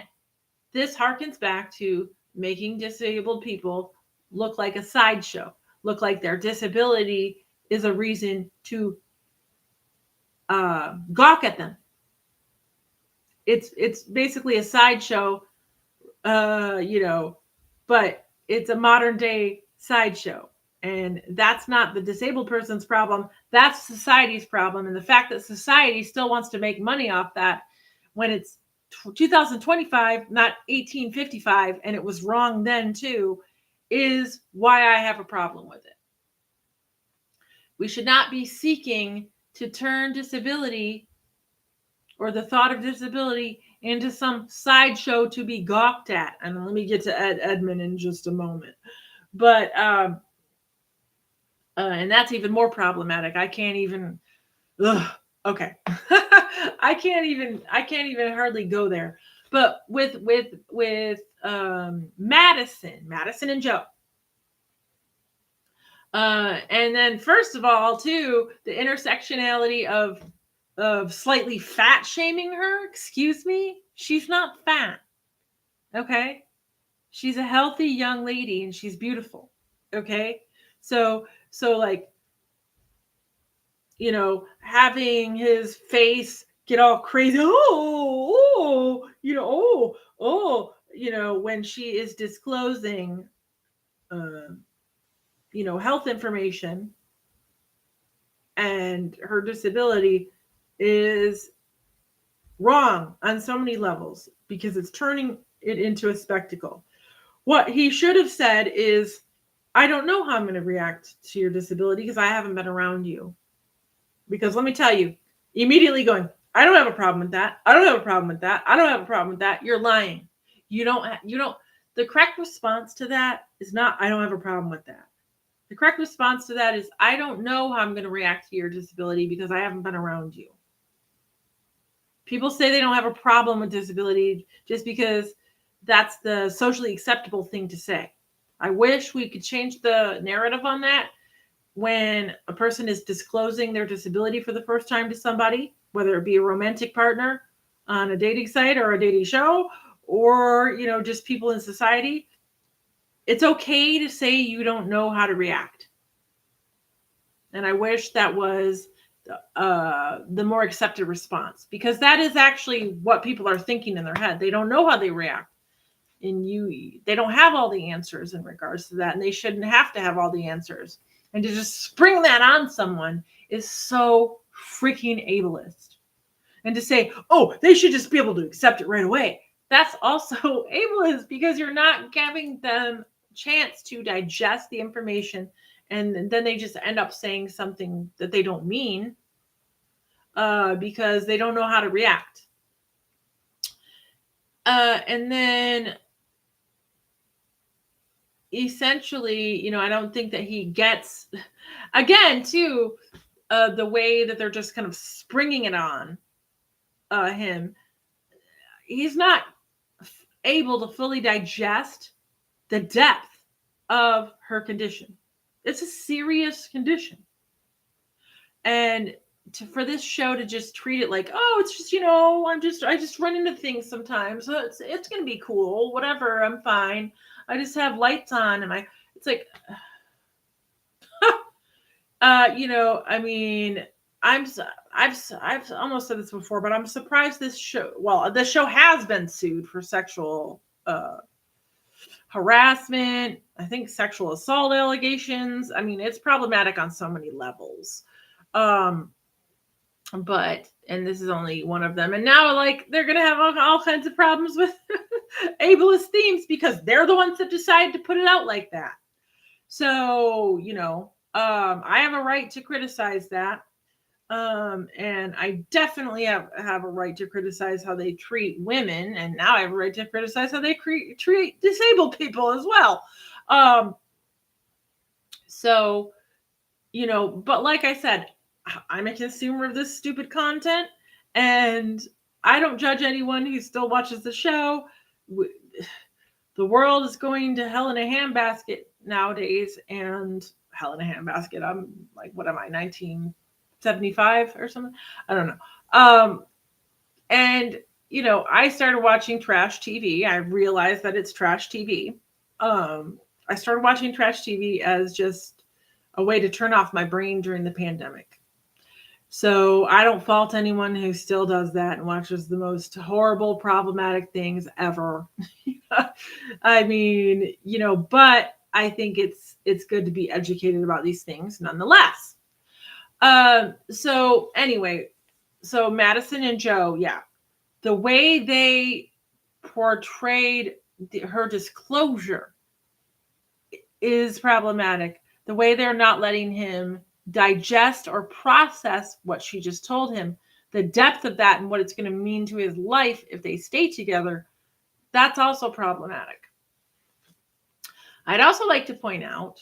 this harkens back to making disabled people look like a sideshow, look like their disability is a reason to gawk at them. It's basically a sideshow, but it's a modern day sideshow. And that's not the disabled person's problem. That's society's problem. And the fact that society still wants to make money off that when it's 2025, not 1855, and it was wrong then too, is why I have a problem with it. We should not be seeking to turn disability or the thought of disability into some sideshow to be gawked at. And let me get to Edmund in just a moment. But and that's even more problematic. I can't even. Okay. I can't even hardly go there. But with Madison and Joe. And then first of all, too, the intersectionality of slightly fat shaming her. Excuse me, she's not fat. Okay, she's a healthy young lady and she's beautiful. Okay, so like, having his face get all crazy. When she is disclosing, health information and her disability is wrong on so many levels because it's turning it into a spectacle. What he should have said is, I don't know how I'm going to react to your disability because I haven't been around you. Because let me tell you, immediately going, I don't have a problem with that. I don't have a problem with that. I don't have a problem with that. You're lying. You don't. The correct response to that is not, I don't have a problem with that. The correct response to that is, I don't know how I'm going to react to your disability because I haven't been around you. People say they don't have a problem with disability just because that's the socially acceptable thing to say. I wish we could change the narrative on that. When a person is disclosing their disability for the first time to somebody, whether it be a romantic partner on a dating site or a dating show, or, just people in society, it's okay to say you don't know how to react. And I wish that was the more accepted response, because that is actually what people are thinking in their head. They don't know how they react. And they don't have all the answers in regards to that, and they shouldn't have to have all the answers. And to just spring that on someone is so freaking ableist. And to say, oh, they should just be able to accept it right away, that's also ableist, because you're not giving them a chance to digest the information, and then they just end up saying something that they don't mean because they don't know how to react. And then essentially, I don't think that he gets, again, too, the way that they're just kind of springing it on him. He's not able to fully digest the depth of her condition. It's a serious condition. And for this show to just treat it like, oh, it's just, I just run into things sometimes. So it's going to be cool. Whatever. I'm fine. I just have lights on. It's like, I mean, I've almost said this before, but I'm surprised this show. Well, the show has been sued for sexual harassment. I think sexual assault allegations. I mean, it's problematic on so many levels. And this is only one of them. And now, like, they're gonna have all kinds of problems with ableist themes because they're the ones that decided to put it out like that. So, I have a right to criticize that. And I definitely have a right to criticize how they treat women. And now I have a right to criticize how they treat disabled people as well. So, but like I said, I'm a consumer of this stupid content, and I don't judge anyone who still watches the show. The world is going to hell in a handbasket nowadays, and hell in a handbasket. I'm like, what am I, 1975 or something? I don't know. And I started watching trash TV. I realized that it's trash TV. I started watching trash TV as just a way to turn off my brain during the pandemic. So I don't fault anyone who still does that and watches the most horrible, problematic things ever. I mean, but I think it's good to be educated about these things nonetheless. So anyway, so Madison and Joe, yeah, the way they portrayed her disclosure is problematic. The way they're not letting him digest or process what she just told him, the depth of that and what it's going to mean to his life if they stay together, that's also problematic. I'd also like to point out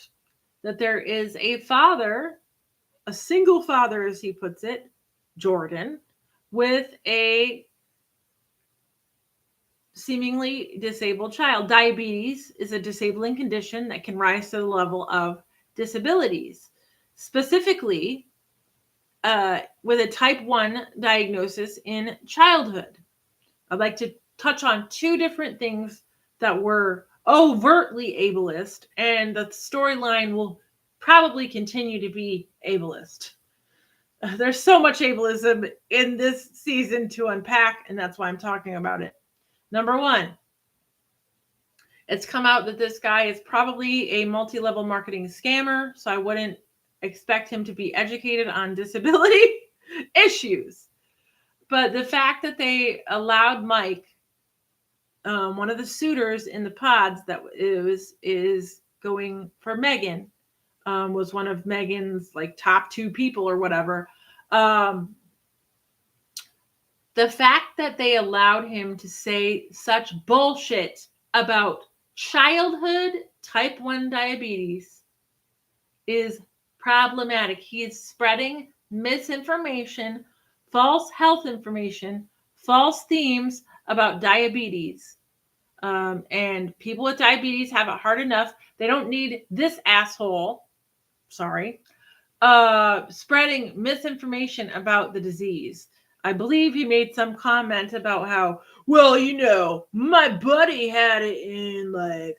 that there is a father, a single father, as he puts it, Jordan, with a seemingly disabled child. Diabetes is a disabling condition that can rise to the level of disabilities. Specifically, with a type 1 diagnosis in childhood. I'd like to touch on two different things that were overtly ableist, and the storyline will probably continue to be ableist. There's so much ableism in this season to unpack, and that's why I'm talking about it. Number one, it's come out that this guy is probably a multi-level marketing scammer, so I wouldn't expect him to be educated on disability issues. But the fact that they allowed Mike, one of the suitors in the pods that is going for Megan, was one of Megan's like top 2 people or whatever. The fact that they allowed him to say such bullshit about childhood type 1 diabetes is problematic. He is spreading misinformation, false health information, false themes about diabetes. And people with diabetes have it hard enough. They don't need this asshole, spreading misinformation about the disease. I believe he made some comment about how, well, my buddy had it in my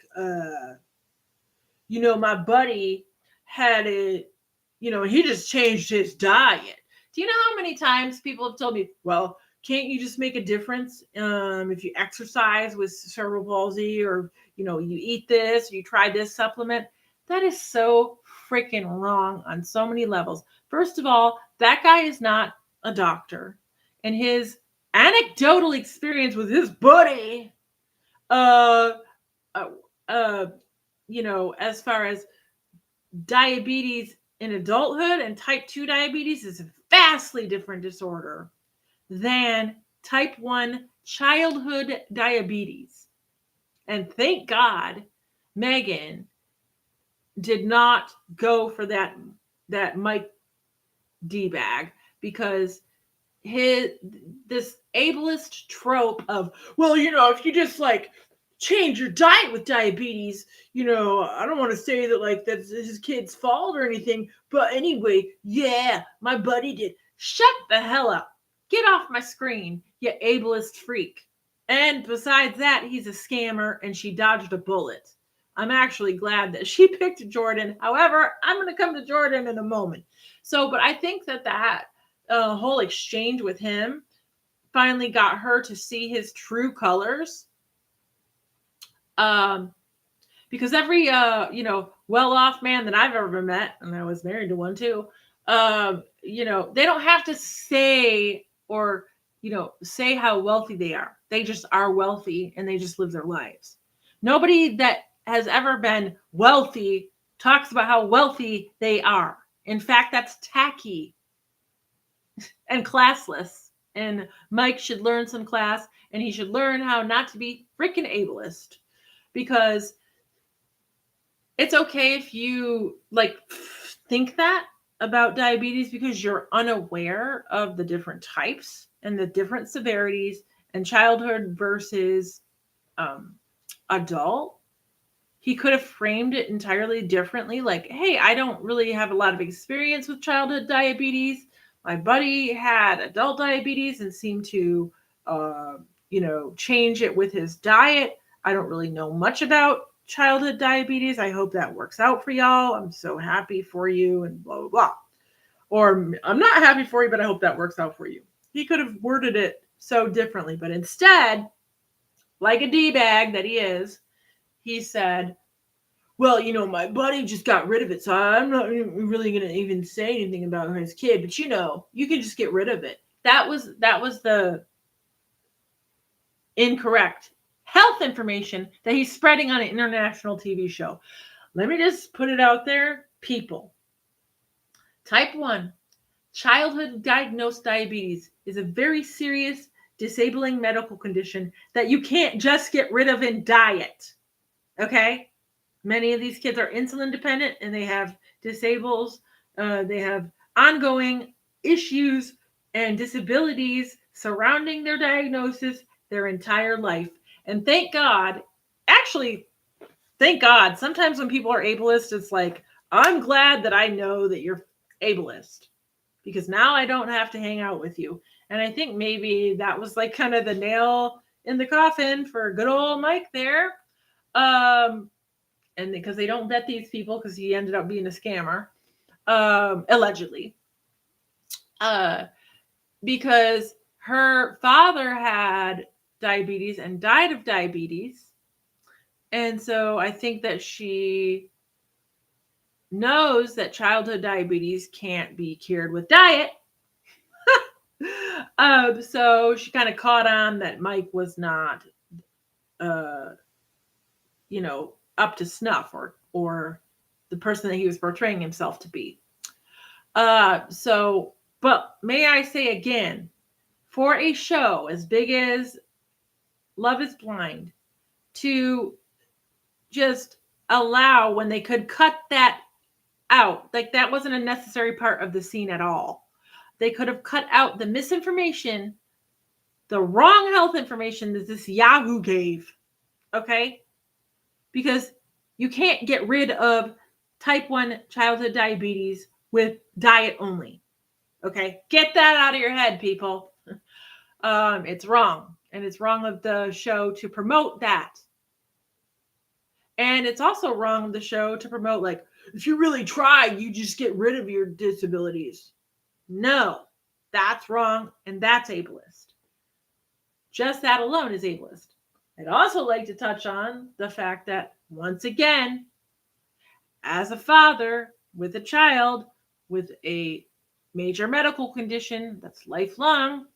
buddy had it, he just changed his diet. Do you know how many times people have told me, well, can't you just make a difference if you exercise with cerebral palsy, or, you eat this, or you try this supplement? That is so freaking wrong on so many levels. First of all, that guy is not a doctor. And his anecdotal experience with his buddy, as far as diabetes in adulthood and type 2 diabetes, is a vastly different disorder than type 1 childhood diabetes. And thank God Megan did not go for that Mike D-bag, because this ableist trope of, well, if you just change your diet with diabetes, I don't want to say that that's his kid's fault or anything, but anyway, yeah, my buddy did. Shut the hell up. Get off my screen, you ableist freak. And besides that, he's a scammer and she dodged a bullet. I'm actually glad that she picked Jordan. However, I'm going to come to Jordan in a moment. So, but I think that whole exchange with him finally got her to see his true colors. Because every well-off man that I've ever met, and I was married to one too, they don't have to say or say how wealthy they are. They just are wealthy and they just live their lives. Nobody that has ever been wealthy talks about how wealthy they are. In fact, that's tacky and classless. And Mike should learn some class, and he should learn how not to be freaking ableist, because it's okay if you think that about diabetes because you're unaware of the different types and the different severities and childhood versus adult. He could have framed it entirely differently. Like, hey, I don't really have a lot of experience with childhood diabetes. My buddy had adult diabetes and seemed to, change it with his diet. I don't really know much about childhood diabetes. I hope that works out for y'all. I'm so happy for you and blah, blah, blah. Or I'm not happy for you, but I hope that works out for you. He could have worded it so differently, but instead, like a D-bag that he is, he said, well, my buddy just got rid of it, so I'm not really going to even say anything about his kid, but you can just get rid of it. That was the incorrect health information that he's spreading on an international TV show. Let me just put it out there, people. Type 1, childhood diagnosed diabetes is a very serious, disabling medical condition that you can't just get rid of in diet. Okay? Many of these kids are insulin dependent and they have disables. They have ongoing issues and disabilities surrounding their diagnosis their entire life. And thank God, sometimes when people are ableist, it's like, I'm glad that I know that you're ableist because now I don't have to hang out with you. And I think maybe that was like kind of the nail in the coffin for good old Mike there. And because they don't vet these people because he ended up being a scammer, allegedly. Because her father had diabetes and died of diabetes. And so I think that she knows that childhood diabetes can't be cured with diet. So she kind of caught on that Mike was not, up to snuff or the person that he was portraying himself to be. But may I say again, for a show as big as Love is Blind to just allow when they could cut that out, like that wasn't a necessary part of the scene at all. They could have cut out the misinformation, the wrong health information that this Yahoo gave. Okay? Because you can't get rid of type 1 childhood diabetes with diet only. Okay? Get that out of your head, people. It's wrong. And it's wrong of the show to promote that. And it's also wrong of the show to promote, like, if you really try, you just get rid of your disabilities. No, that's wrong. And that's ableist. Just that alone is ableist. I'd also like to touch on the fact that, once again, as a father with a child with a major medical condition that's lifelong,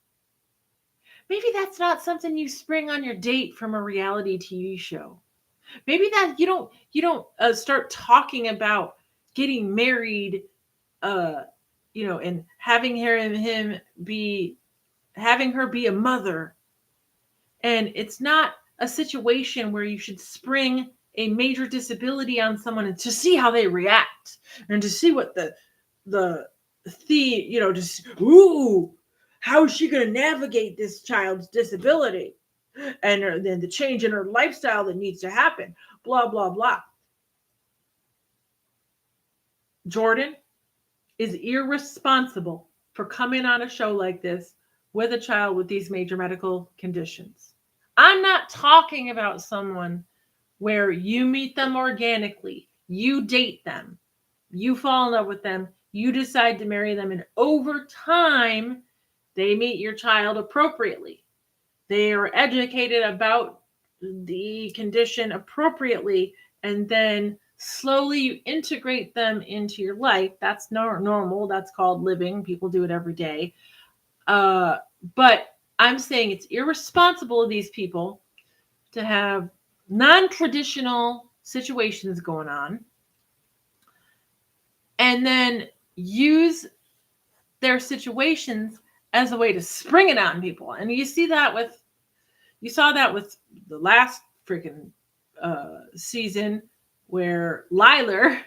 maybe that's not something you spring on your date from a reality TV show. Maybe that you don't start talking about getting married, and having her be a mother. And it's not a situation where you should spring a major disability on someone and to see how they react and to see what how is she going to navigate this child's disability and then the change in her lifestyle that needs to happen, blah, blah, blah. Jordan is irresponsible for coming on a show like this with a child with these major medical conditions. I'm not talking about someone where you meet them organically, you date them, you fall in love with them, you decide to marry them, and over time, they meet your child appropriately. They are educated about the condition appropriately, and then slowly you integrate them into your life. That's normal. That's called living. People do it every day. But I'm saying it's irresponsible of these people to have non-traditional situations going on and then use their situations as a way to spring it on people. And you saw that with the last freaking season where Liler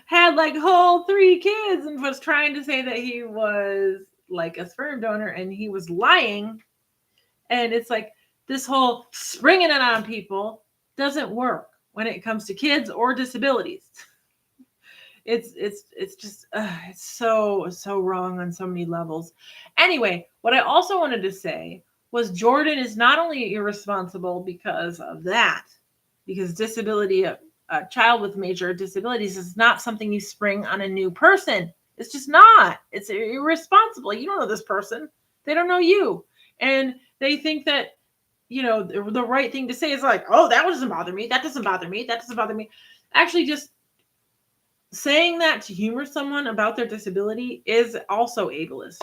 had like whole 3 kids and was trying to say that he was like a sperm donor, and he was lying. And it's like this whole springing it on people doesn't work when it comes to kids or disabilities. It's just it's so wrong on so many levels. Anyway, what I also wanted to say was Jordan is not only irresponsible because of that, because disability, a child with major disabilities is not something you spring on a new person. It's just not. It's irresponsible. You don't know this person. They don't know you. And they think that, the right thing to say is like, oh, that doesn't bother me. That doesn't bother me. That doesn't bother me. Actually, just saying that to humor someone about their disability is also ableist.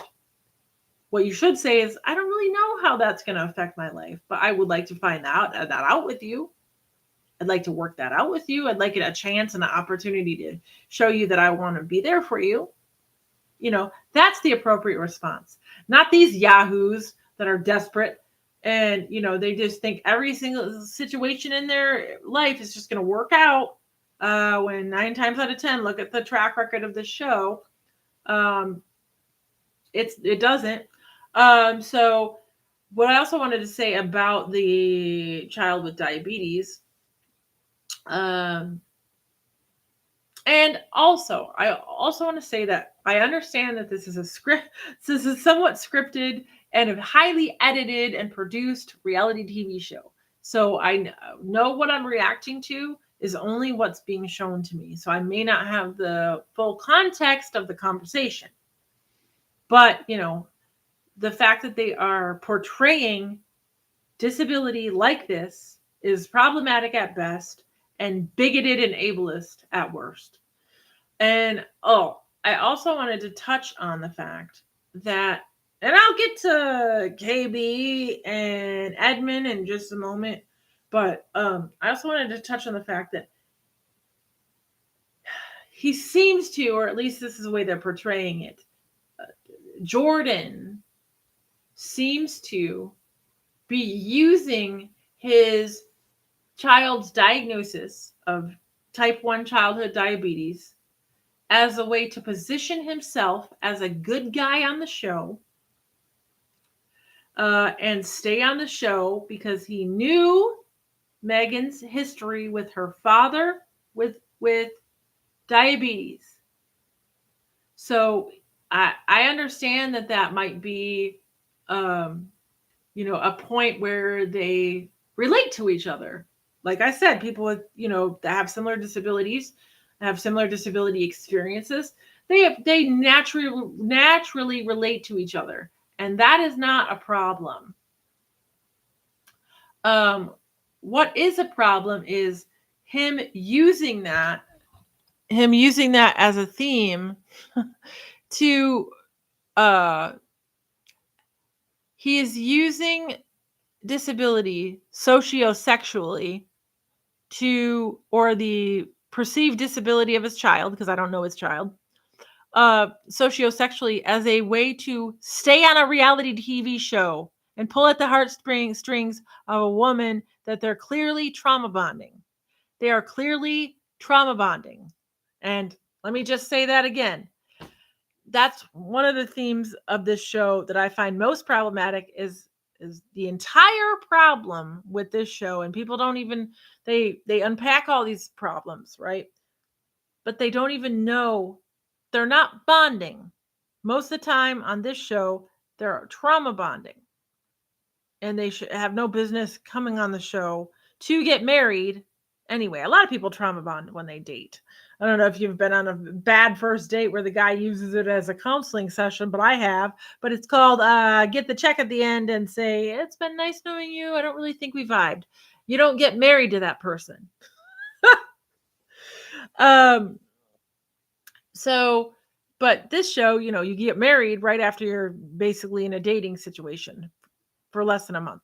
What you should say is, I don't really know how that's going to affect my life, but I would like to find that out with you. I'd like to work that out with you. I'd like a chance and an opportunity to show you that I want to be there for you. That's the appropriate response. Not these yahoos that are desperate and, they just think every single situation in their life is just going to work out. When 9 times out of 10, look at the track record of the show. It doesn't. So what I also wanted to say about the child with diabetes, and also, I also want to say that I understand that this is this is somewhat scripted and a highly edited and produced reality TV show. So I know what I'm reacting to is only what's being shown to me. So I may not have the full context of the conversation. But, the fact that they are portraying disability like this is problematic at best and bigoted and ableist at worst. And I also wanted to touch on the fact that, and I'll get to KB and Edmund in just a moment, but I also wanted to touch on the fact that he seems to, or at least this is the way they're portraying it, Jordan seems to be using his child's diagnosis of type 1 childhood diabetes as a way to position himself as a good guy on the show, and stay on the show because he knew Megan's history with her father with diabetes. So I understand that might be, a point where they relate to each other. Like I said, people with, that have similar disabilities, have similar disability experiences, they naturally relate to each other. And that is not a problem. What is a problem is him using that as a theme to, he is using disability sociosexually or the perceived disability of his child, because I don't know his child, sociosexually as a way to stay on a reality TV show and pull at the heartstrings of a woman that they're clearly trauma bonding. They are clearly trauma bonding. And let me just say that again. That's one of the themes of this show that I find most problematic is the entire problem with this show. And people don't even, they unpack all these problems, right? But they don't even know they're not bonding. Most of the time on this show, they're trauma bonding. And they should have no business coming on the show to get married Anyway, a lot of people trauma bond when they date. I don't know if you've been on a bad first date where the guy uses it as a counseling session, but I have. But it's called get the check at the end and say, it's been nice knowing you. I don't really think we vibed. You don't get married to that person. So, but this show, you get married right after you're basically in a dating situation for less than a month.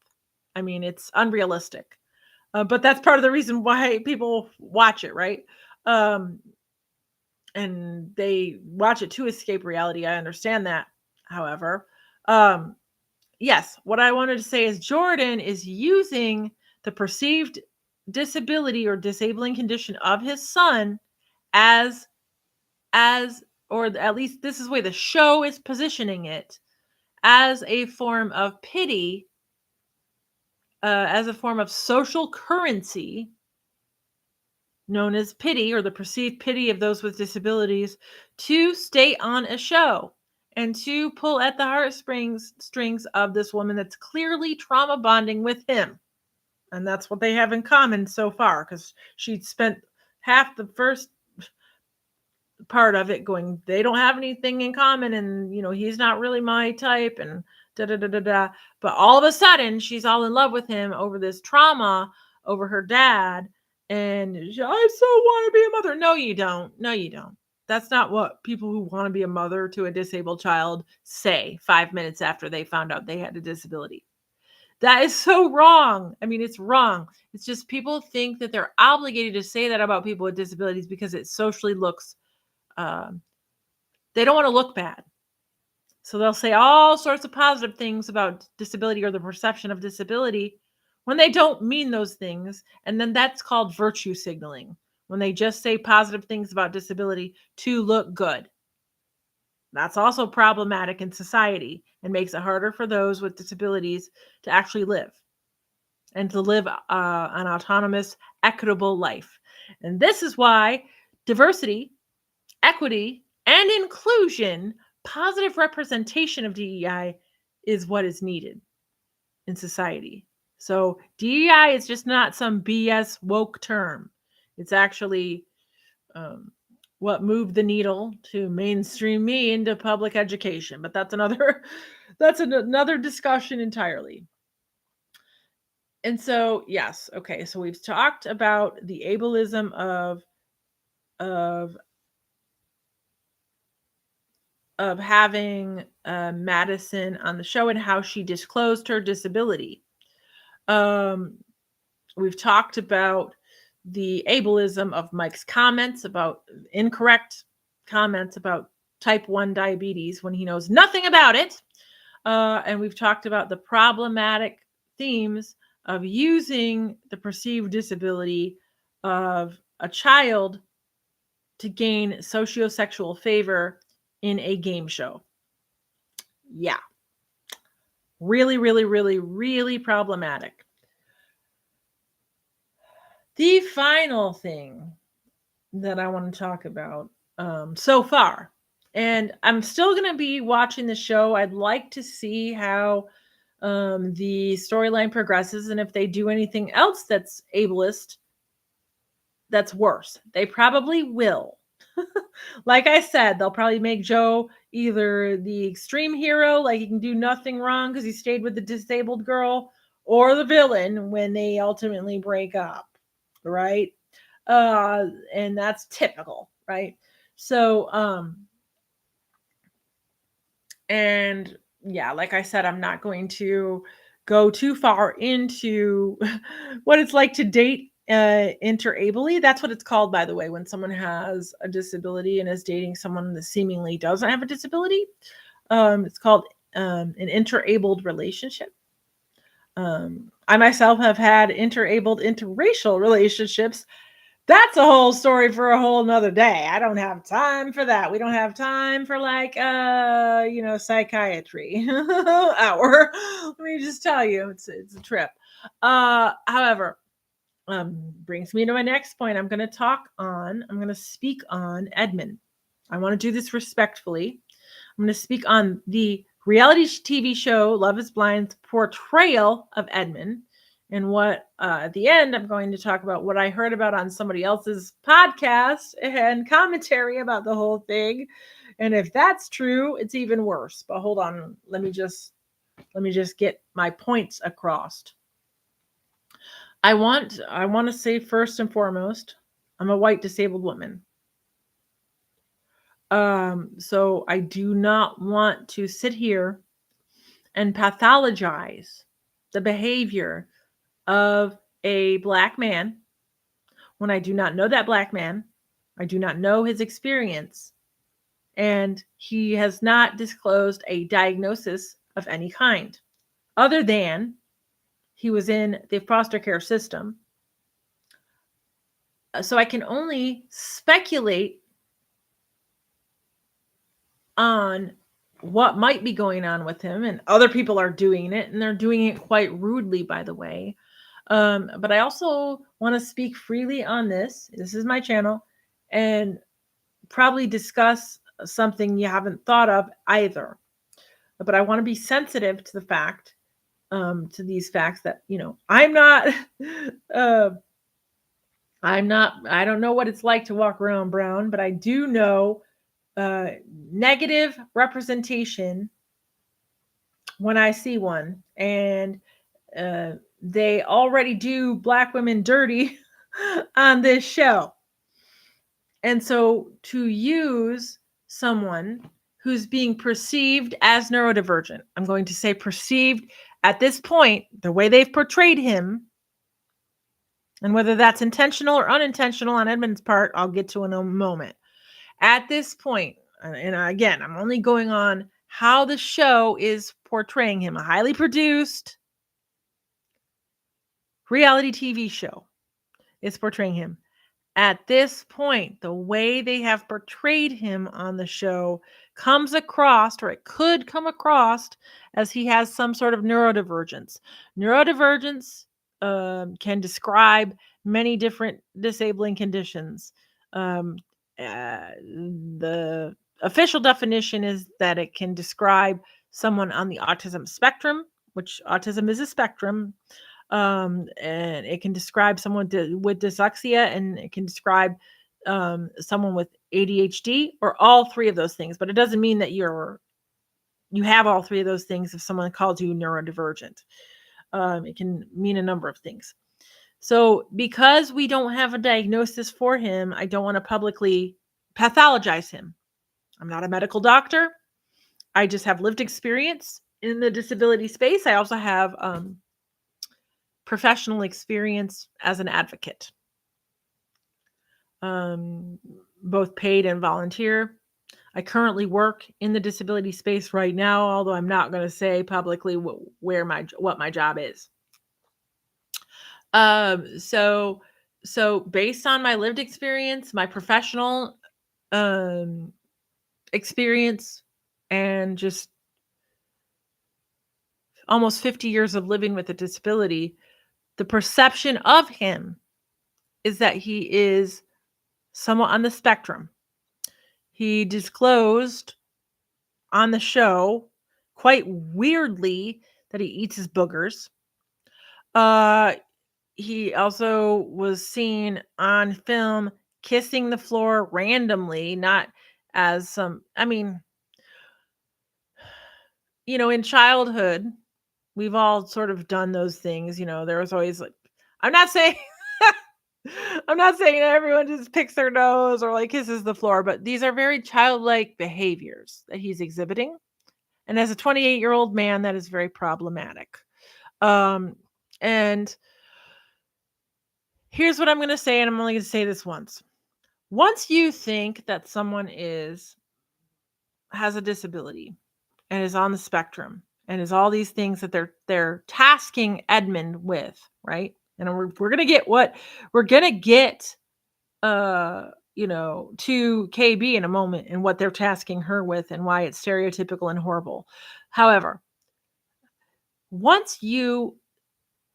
I mean, it's unrealistic. But that's part of the reason why people watch it, right? And they watch it to escape reality. I understand that. However, yes, what I wanted to say is Jordan is using the perceived disability or disabling condition of his son as or at least this is the way the show is positioning it, as a form of pity, as a form of social currency known as pity, or the perceived pity of those with disabilities, to stay on a show and to pull at the heartstrings of this woman that's clearly trauma bonding with him. And that's what they have in common so far, because she'd spent half the first part of it going, they don't have anything in common, and he's not really my type, and da da da da da. But all of a sudden, she's all in love with him over this trauma over her dad, and I so want to be a mother. No, you don't. No, you don't. That's not what people who want to be a mother to a disabled child say 5 minutes after they found out they had a disability. That is so wrong. I mean, it's wrong. It's just people think that they're obligated to say that about people with disabilities because it socially looks they don't want to look bad. So they'll say all sorts of positive things about disability or the perception of disability when they don't mean those things. And then that's called virtue signaling, when they just say positive things about disability to look good. That's also problematic in society and makes it harder for those with disabilities to actually live and to live an autonomous, equitable life. And this is why diversity, equity, and inclusion, positive representation of DEI, is what is needed in society. So DEI is just not some BS woke term. It's actually what moved the needle to mainstream me into public education. But that's another discussion entirely. And so, yes, okay. So we've talked about the ableism of having Madison on the show and how she disclosed her disability. We've talked about the ableism of Mike's comments about incorrect comments about type 1 diabetes when he knows nothing about it. And we've talked about the problematic themes of using the perceived disability of a child to gain sociosexual favor in a game show. Yeah. Really, really, really, really problematic. The final thing that I want to talk about so far, and I'm still going to be watching the show. I'd like to see how the storyline progresses and if they do anything else that's ableist, that's worse. They probably will. Like I said, they'll probably make Joe either the extreme hero, like he can do nothing wrong because he stayed with the disabled girl, or the villain when they ultimately break up, right? And that's typical, right? So, and yeah, like I said, I'm not going to go too far into what it's like to date interably. That's what it's called, by the way, when someone has a disability and is dating someone that seemingly doesn't have a disability. It's called an interabled relationship. I myself have had interabled interracial relationships. That's a whole story for a whole nother day. I don't have time for that. We don't have time for psychiatry hour. Let me just tell you, it's a trip. However, brings me to my next point. I'm going to speak on Edmund. I want to do this respectfully. I'm going to speak on the reality TV show Love is Blind's portrayal of Edmund And what at the end, I'm going to talk about what I heard about on somebody else's podcast and commentary about the whole thing. And if that's true, it's even worse. But hold on, let me just get my points across. I want to say first and foremost, I'm a white disabled woman. So I do not want to sit here and pathologize the behavior of a Black man when I do not know that Black man. I do not know his experience, and he has not disclosed a diagnosis of any kind, other than he was in the foster care system. So I can only speculate on what might be going on with him, and other people are doing it, and they're doing it quite rudely, by the way. But I also want to speak freely on this. This is my channel, and probably discuss something you haven't thought of either. But I want to be sensitive to the fact, to these facts that, I'm not, I don't know what it's like to walk around brown, but I do know negative representation when I see one. And they already do Black women dirty on this show. And so to use someone who's being perceived as neurodivergent, I'm going to say perceived at this point, the way they've portrayed him, and whether that's intentional or unintentional on Edmund's part, I'll get to in a moment. At this point, and again, I'm only going on how the show is portraying him, a highly produced reality TV show is portraying him. At this point, the way they have portrayed him on the show comes across, or it could come across, as he has some sort of neurodivergence. Neurodivergence can describe many different disabling conditions. The official definition is that it can describe someone on the autism spectrum, which autism is a spectrum. And it can describe someone with dyslexia, and it can describe someone with ADHD, or all three of those things. But it doesn't mean that you have all three of those things if someone calls you neurodivergent. It can mean a number of things. So because we don't have a diagnosis for him, I don't want to publicly pathologize him. I'm not a medical doctor. I just have lived experience in the disability space. I also have professional experience as an advocate, both paid and volunteer. I currently work in the disability space right now, although I'm not going to say publicly what my job is. So based on my lived experience, my professional experience, and just almost 50 years of living with a disability, the perception of him is that he is somewhat on the spectrum. He disclosed on the show, quite weirdly, that he eats his boogers. He also was seen on film kissing the floor randomly, not as some, in childhood, we've all sort of done those things. There was always like, I'm not saying everyone just picks their nose or like kisses the floor, but these are very childlike behaviors that he's exhibiting. And as a 28-year-old man, that is very problematic. And here's what I'm going to say, and I'm only going to say this once. Once you think that someone has a disability and is on the spectrum and is all these things that they're tasking Edmund with, right? And we're going to get to KB in a moment, and what they're tasking her with and why it's stereotypical and horrible. However, once you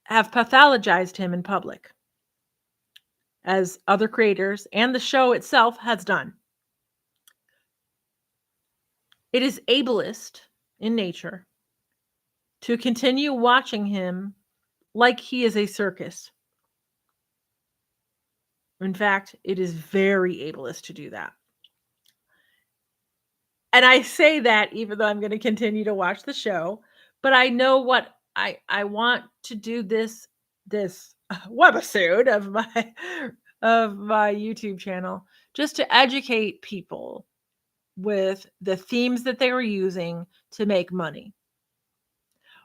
have pathologized him in public, as other creators and the show itself has done, it is ableist in nature to continue watching him like he is a circus. In fact, it is very ableist to do that. And I say that even though I'm going to continue to watch the show, but I know what I want to do this webisode of my YouTube channel just to educate people with the themes that they were using to make money.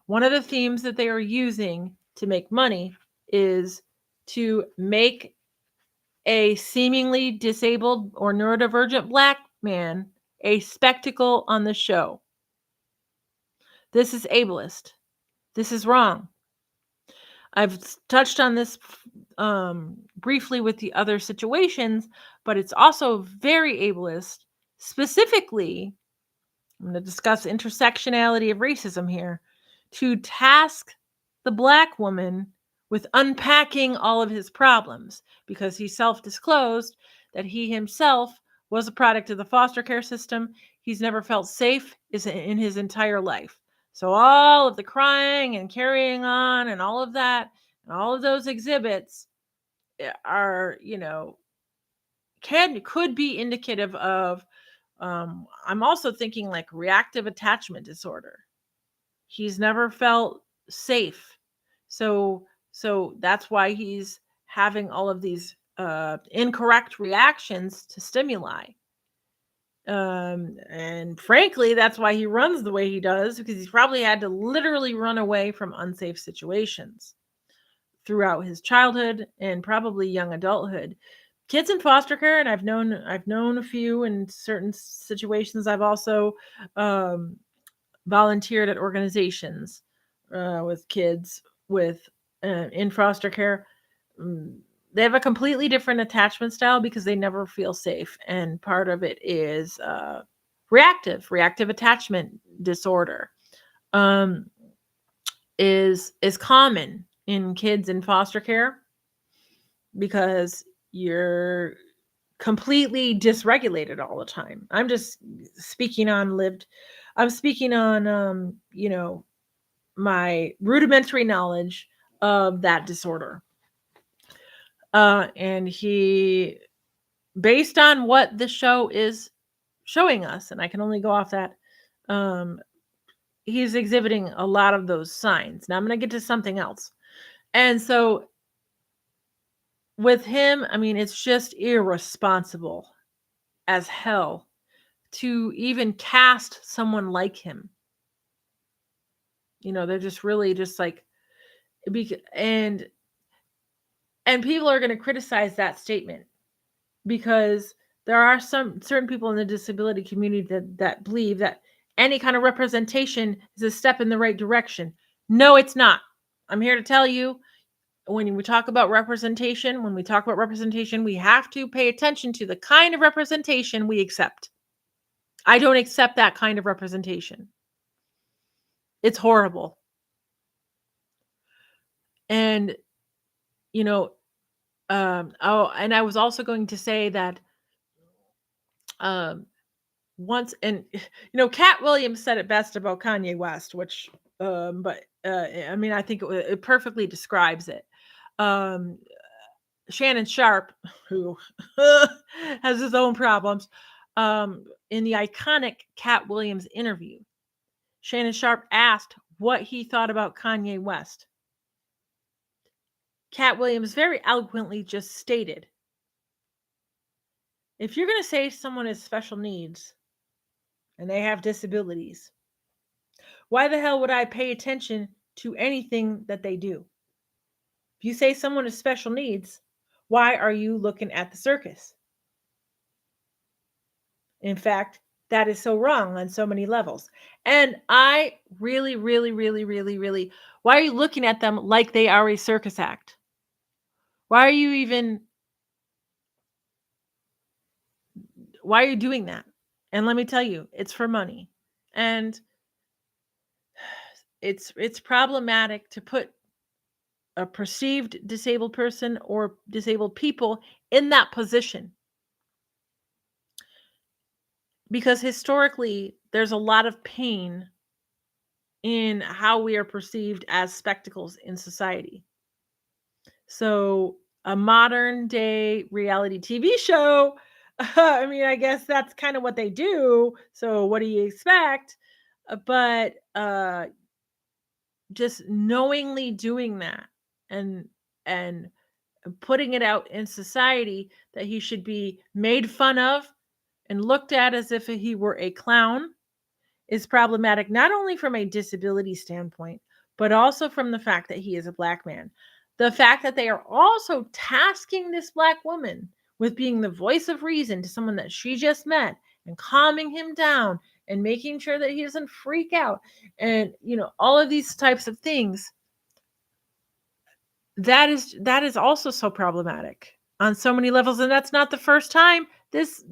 One of the themes that they are using to make money is to make a seemingly disabled or neurodivergent Black man a spectacle on the show. This is ableist. This is wrong. I've touched on this briefly with the other situations, but it's also very ableist. Specifically, I'm going to discuss intersectionality of racism here, to task the Black woman with unpacking all of his problems, because he self-disclosed that he himself was a product of the foster care system. He's never felt safe in his entire life. So all of the crying and carrying on and all of that, and all of those exhibits are, could be indicative of, I'm also thinking like reactive attachment disorder. He's never felt safe. So that's why he's having all of these incorrect reactions to stimuli. And frankly, that's why he runs the way he does, because he's probably had to literally run away from unsafe situations throughout his childhood and probably young adulthood. Kids in foster care, and I've known a few in certain situations. I've also volunteered at organizations with kids in foster care. They have a completely different attachment style because they never feel safe, and part of it is reactive attachment disorder. Is common in kids in foster care because you're completely dysregulated all the time. I'm just speaking on my rudimentary knowledge of that disorder. And he, based on what the show is showing us, and I can only go off that, he's exhibiting a lot of those signs. Now I'm going to get to something else. And so with him, I mean, it's just irresponsible as hell to even cast someone like him. They're just really just like, and people are going to criticize that statement because there are some certain people in the disability community that believe that any kind of representation is a step in the right direction. No, it's not. I'm here to tell you, when we talk about representation, we have to pay attention to the kind of representation we accept. I don't accept that kind of representation. It's horrible. And, and I was also going to say that once, and, Cat Williams said it best about Kanye West, which, I mean, I think it perfectly describes it. Shannon Sharp, who has his own problems, in the iconic Cat Williams interview, Shannon Sharp asked what he thought about Kanye West. Cat Williams very eloquently just stated, if you're going to say someone has special needs and they have disabilities, why the hell would I pay attention to anything that they do? If you say someone has special needs, why are you looking at the circus? In fact, that is so wrong on so many levels. And I really, really, really, really, really, why are you looking at them like they are a circus act? Why are you doing that? And let me tell you, it's for money. And it's problematic to put a perceived disabled person or disabled people in that position. Because historically, there's a lot of pain in how we are perceived as spectacles in society. So a modern day reality TV show, I mean, I guess that's kind of what they do. So what do you expect? But just knowingly doing that and and putting it out in society that he should be made fun of and looked at as if he were a clown is problematic, not only from a disability standpoint, but also from the fact that he is a Black man. The fact that they are also tasking this Black woman with being the voice of reason to someone that she just met and calming him down and making sure that he doesn't freak out and, all of these types of things, that is also so problematic on so many levels. And that's not the first time this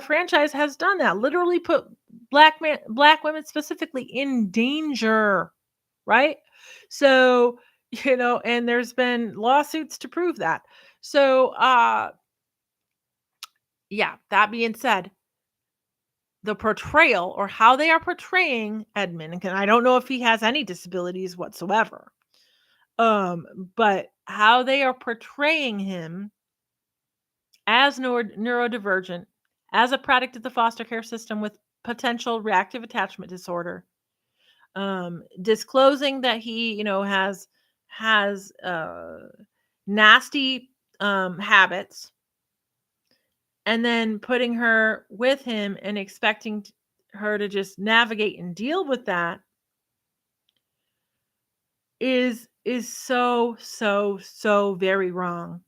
franchise has done that. Literally put black women specifically in danger, right? So, and there's been lawsuits to prove that. So, yeah, that being said, the portrayal or how they are portraying Edmund, and I don't know if he has any disabilities whatsoever. But how they are portraying him as neurodivergent, as a product of the foster care system with potential reactive attachment disorder, disclosing that he, has nasty habits, and then putting her with him and expecting her to just navigate and deal with that is so very wrong.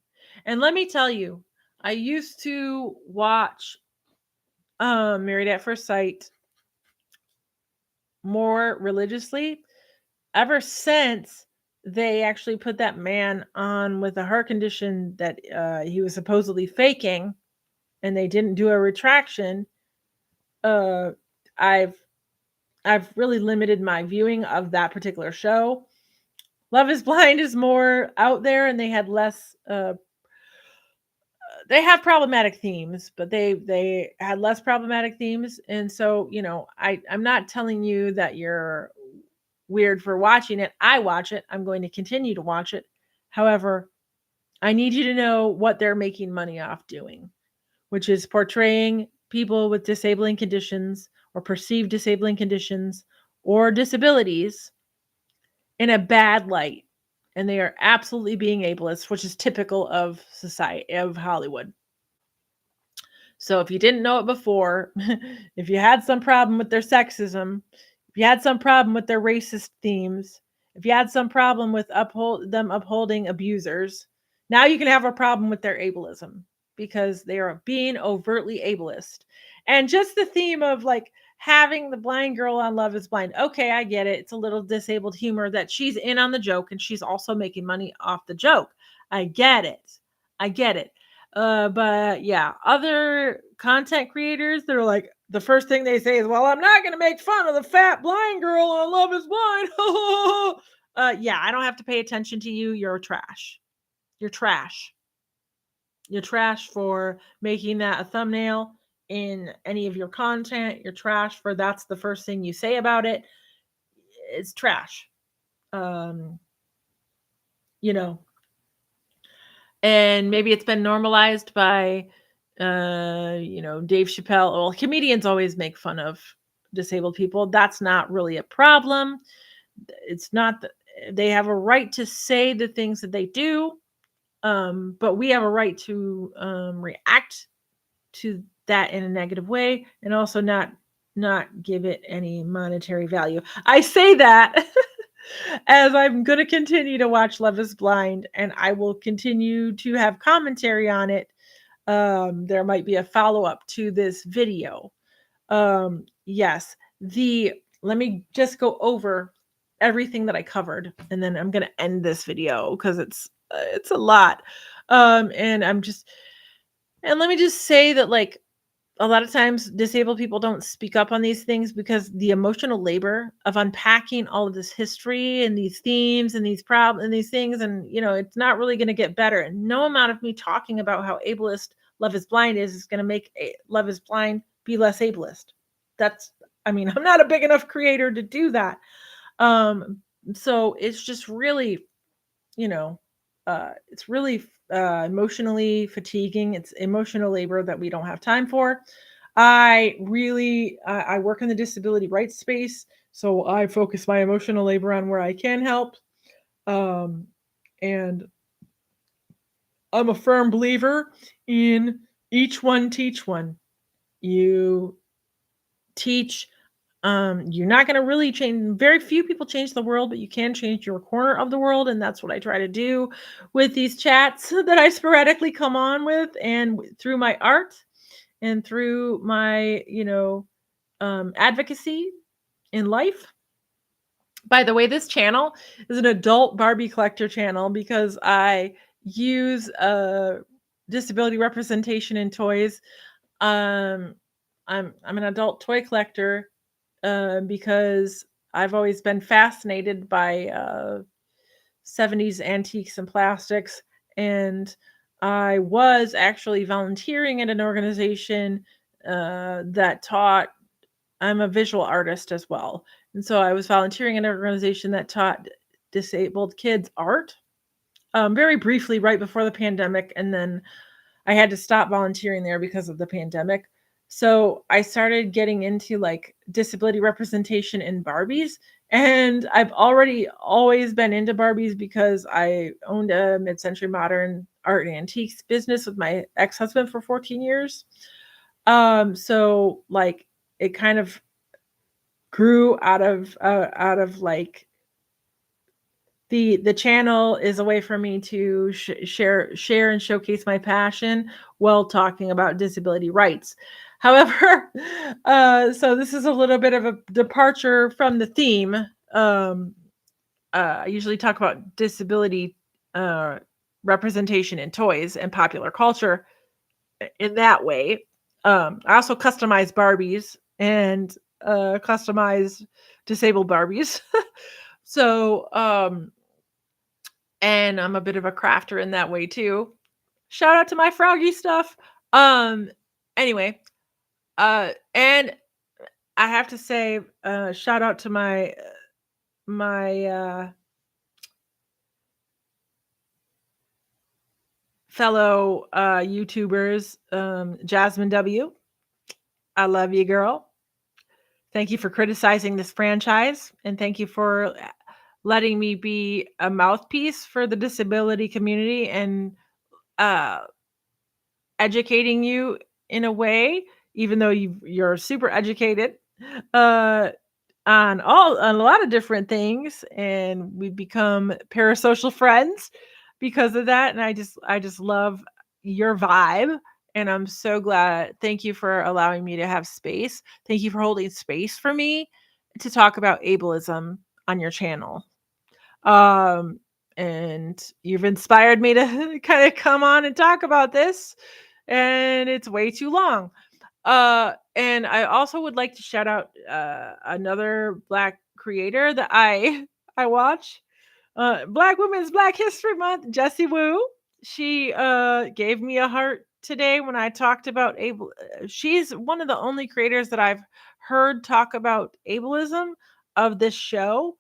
And let me tell you, I used to watch Married at First Sight more religiously ever since they actually put that man on with a heart condition that he was supposedly faking, and they didn't do a retraction. I've really limited my viewing of that particular show. Love is Blind is more out there, and they had less they have problematic themes, but they had less problematic themes. And so, I'm not telling you that you're weird for watching it. I watch it. I'm going to continue to watch it. However, I need you to know what they're making money off doing, which is portraying people with disabling conditions or perceived disabling conditions or disabilities in a bad light. And they are absolutely being ableist, which is typical of society, of Hollywood. So if you didn't know it before, if you had some problem with their sexism, if you had some problem with their racist themes, if you had some problem with them upholding abusers, now you can have a problem with their ableism because they are being overtly ableist. And just the theme of like having the blind girl on Love is Blind. Okay, I get it. It's a little disabled humor that she's in on the joke and she's also making money off the joke. I get it. But yeah, other content creators, they're like, the first thing they say is, well, I'm not going to make fun of the fat blind girl on Love is Blind. Yeah, I don't have to pay attention to you. You're trash. You're trash. You're trash for making that a thumbnail in any of your content. You're trash for that's the first thing you say about it. It's trash. And maybe it's been normalized by Dave Chappelle. Well, comedians always make fun of disabled people. That's not really a problem. It's not they have a right to say the things that they do, but we have a right to react to that in a negative way and also not give it any monetary value. I say that as I'm going to continue to watch Love is Blind, and I will continue to have commentary on it. There might be a follow-up to this video. Yes, let me just go over everything that I covered, and then I'm going to end this video because it's a lot. And let me just say that, like, a lot of times disabled people don't speak up on these things because the emotional labor of unpacking all of this history and these themes and these problems and these things, and it's not really going to get better. And no amount of me talking about how ableist Love is Blind is going to make Love is Blind be less ableist. I'm not a big enough creator to do that. So it's just really, you know, it's really emotionally fatiguing. It's emotional labor that we don't have time for. I work in the disability rights space, so I focus my emotional labor on where I can help. Um, and I'm a firm believer in each one teach one. You teach. You're not going to really change. Very few people change the world, but you can change your corner of the world, and that's what I try to do with these chats that I sporadically come on with, and through my art, and through my, advocacy in life. By the way, this channel is an adult Barbie collector channel because I use disability representation in toys. Um, I'm an adult toy collector because I've always been fascinated by 70s antiques and plastics, and I was actually volunteering at an organization that taught. I'm a visual artist as well. And so I was volunteering in an organization that taught disabled kids art very briefly right before the pandemic. And then I had to stop volunteering there because of the pandemic. So I started getting into like disability representation in Barbies. And I've already always been into Barbies because I owned a mid-century modern art and antiques business with my ex-husband for 14 years. So like it kind of grew out of like the channel is a way for me to share and showcase my passion while talking about disability rights. However, so this is a little bit of a departure from the theme. I usually talk about disability uh, representation in toys and popular culture in that way. I also customize Barbies and customize disabled Barbies. So, and I'm a bit of a crafter in that way too. Shout out to my froggy stuff. Um, anyway, and I have to say, shout out to my fellow YouTubers, Jasmine W. I love you, girl. Thank you for criticizing this franchise, and thank you for letting me be a mouthpiece for the disability community and uh, educating you in a way, even though you're super educated uh, on a lot of different things, and we become parasocial friends because of that. And I just love your vibe. And I'm so glad. Thank you for allowing me to have space. Thank you for holding space for me to talk about ableism on your channel. Um, and you've inspired me to kind of come on and talk about this, and it's way too long. And I also would like to shout out another Black creator that I watch. Black Women's Black History Month, Jessie Woo. She gave me a heart today when I talked about she's one of the only creators that I've heard talk about ableism of this show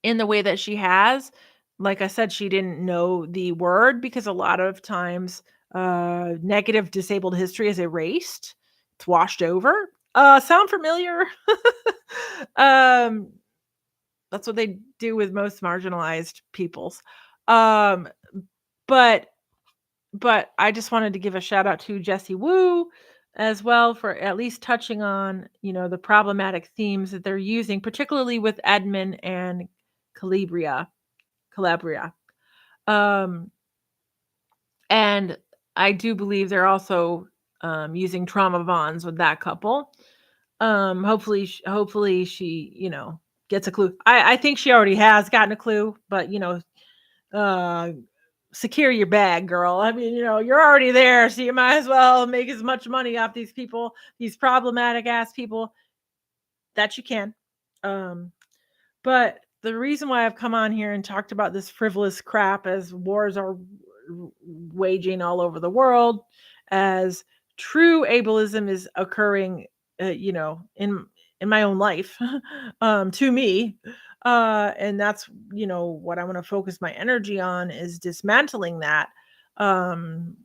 in the way that she has. Like I said, she didn't know the word because a lot of times negative disabled history is erased. It's washed over. Sound familiar? um, that's what they do with most marginalized peoples. Um, but but I just wanted to give a shout out to Jessie Woo as well for at least touching on, the problematic themes that they're using, particularly with Edmund and Calabria. Calabria. Um, and I do believe they're also using trauma bonds with that couple. Hopefully she, gets a clue. I think she already has gotten a clue, but uh, secure your bag, girl. I mean, you're already there, so you might as well make as much money off these people, these problematic ass people that you can. But the reason why I've come on here and talked about this frivolous crap as wars are waging all over the world, as true ableism is occurring, in in my own life to me. And that's, what I want to focus my energy on is dismantling that,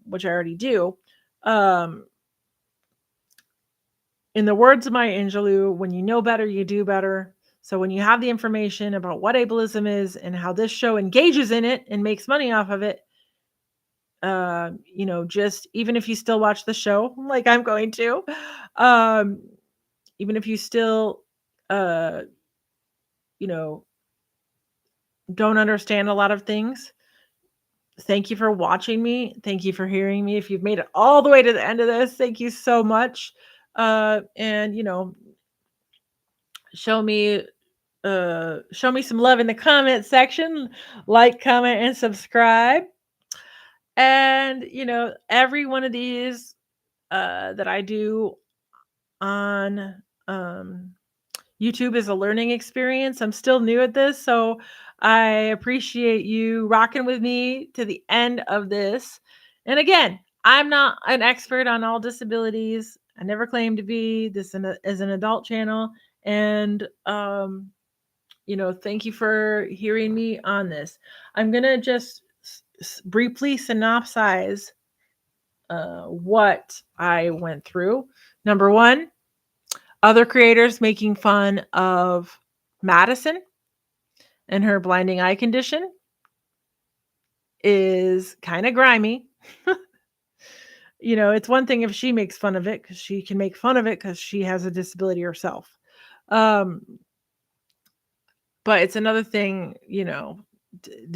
which I already do. Um, in the words of Maya Angelou, when you know better, you do better. So when you have the information about what ableism is and how this show engages in it and makes money off of it, just even if you still watch the show, like I'm going to, um, even if you still, uh, you know, don't understand a lot of things, thank you for watching me. Thank you for hearing me. If you've made it all the way to the end of this, thank you so much. And show me show me some love in the comment section. Like, comment, and subscribe. And every one of these that I do on YouTube is a learning experience. I'm still new at this, so I appreciate you rocking with me to the end of this. And again, I'm not an expert on all disabilities. I never claimed to be. This is an adult channel, and thank you for hearing me on this. I'm gonna just briefly synopsize what I went through. Number one, other creators making fun of Madison and her blinding eye condition is kind of grimy. It's one thing if she makes fun of it because she can make fun of it because she has a disability herself. But it's another thing,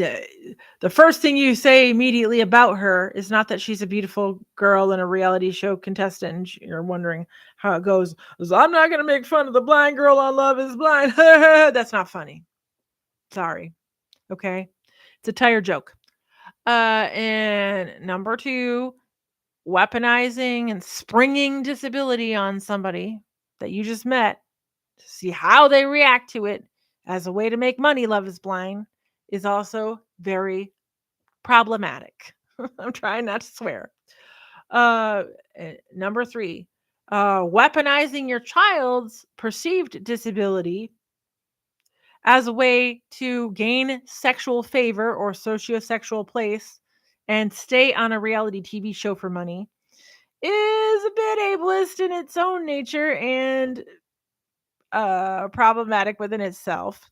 the first thing you say immediately about her is not that she's a beautiful girl and a reality show contestant and you're wondering how it goes. I'm not going to make fun of the blind girl on Love is Blind. That's not funny. Sorry. Okay. It's a tired joke. And number two, weaponizing and springing disability on somebody that you just met to see how they react to it as a way to make money. Love is Blind is also very problematic. I'm trying not to swear. Number three, weaponizing your child's perceived disability as a way to gain sexual favor or sociosexual place and stay on a reality TV show for money is a bit ableist in its own nature and problematic within itself.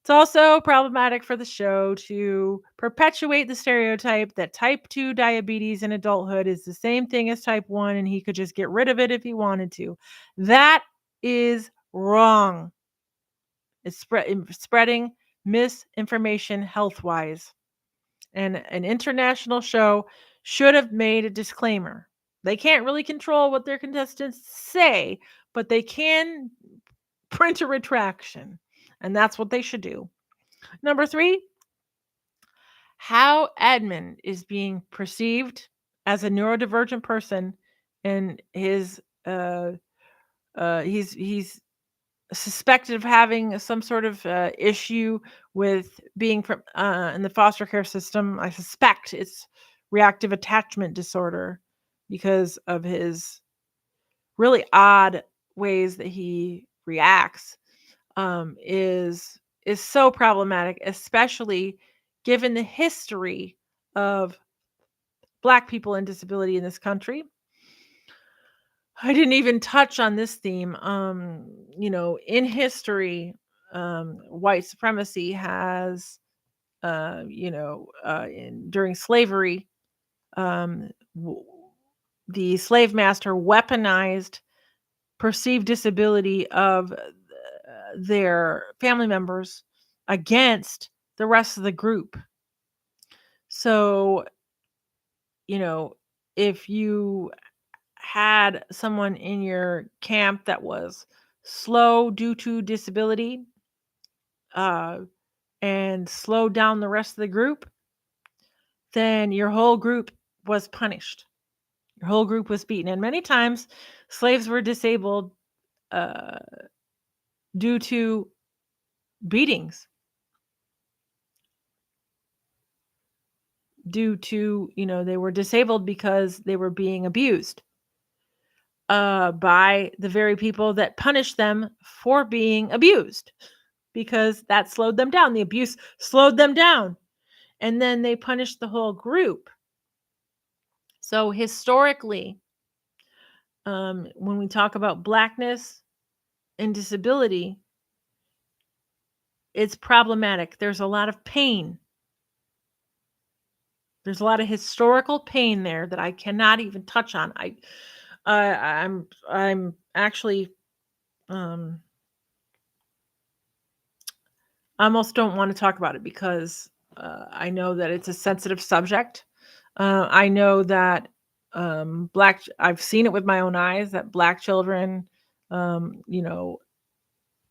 It's also problematic for the show to perpetuate the stereotype that type 2 diabetes in adulthood is the same thing as type 1 and he could just get rid of it if he wanted to. That is wrong. It's spreading misinformation health-wise. And an international show should have made a disclaimer. They can't really control what their contestants say, but they can print a retraction. And that's what they should do. Number three, how Edmund is being perceived as a neurodivergent person, and he's suspected of having some sort of issue with being from in the foster care system. I suspect it's reactive attachment disorder because of his really odd ways that he reacts. Is so problematic, especially given the history of Black people and disability in this country. I didn't even touch on this theme. In history, white supremacy has, during slavery, the slave master weaponized perceived disability of their family members against the rest of the group. So, if you had someone in your camp that was slow due to disability, and slowed down the rest of the group, then your whole group was punished. Your whole group was beaten. And many times slaves were disabled uh, due to beatings, due to, they were disabled because they were being abused. by the very people that punish them for being abused, because that slowed them down. The abuse slowed them down. And then they punished the whole group. So historically, when we talk about Blackness and disability, it's problematic. There's a lot of pain. There's a lot of historical pain there that I cannot even touch on. I'm actually I almost don't want to talk about it, because I know that it's a sensitive subject. I know that I've seen it with my own eyes, that Black children, you know,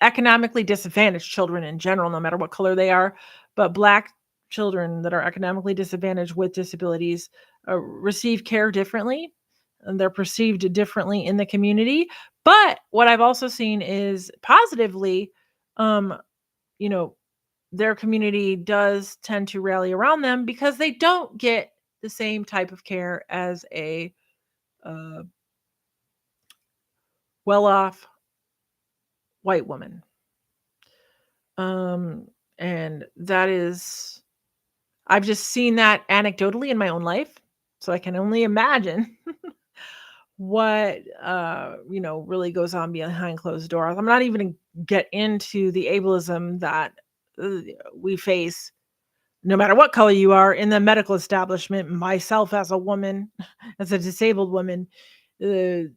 economically disadvantaged children in general, no matter what color they are, but Black children that are economically disadvantaged with disabilities receive care differently, and they're perceived differently in the community. But what I've also seen is positively, um, you know, their community does tend to rally around them, because they don't get the same type of care as a uh, well-off white woman. And that is, I've just seen that anecdotally in my own life. So I can only imagine what, really goes on behind closed doors. I'm not even going to get into the ableism that we face, no matter what color you are, in the medical establishment. Myself, as a woman, as a disabled woman, the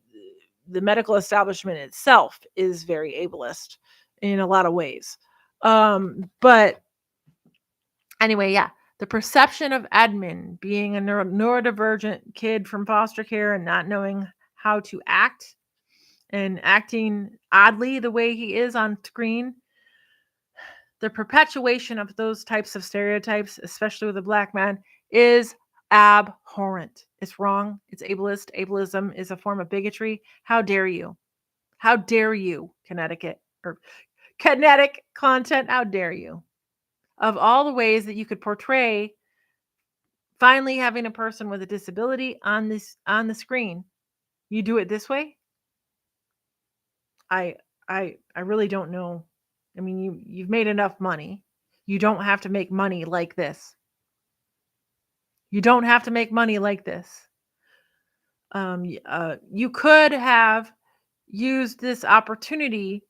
medical establishment itself is very ableist in a lot of ways. But anyway, yeah, the perception of Edmund being a neurodivergent kid from foster care and not knowing how to act and acting oddly the way he is on screen, the perpetuation of those types of stereotypes, especially with a Black man, is abhorrent. It's wrong. It's ableist. Ableism is a form of bigotry. How dare you? How dare you, Connecticut or Kenetic content? How dare you? Of all the ways that you could portray finally having a person with a disability on the screen, you do it this way? I I really don't know. I mean, you've made enough money. You don't have to make money like this. You don't have to make money like this. You could have used this opportunity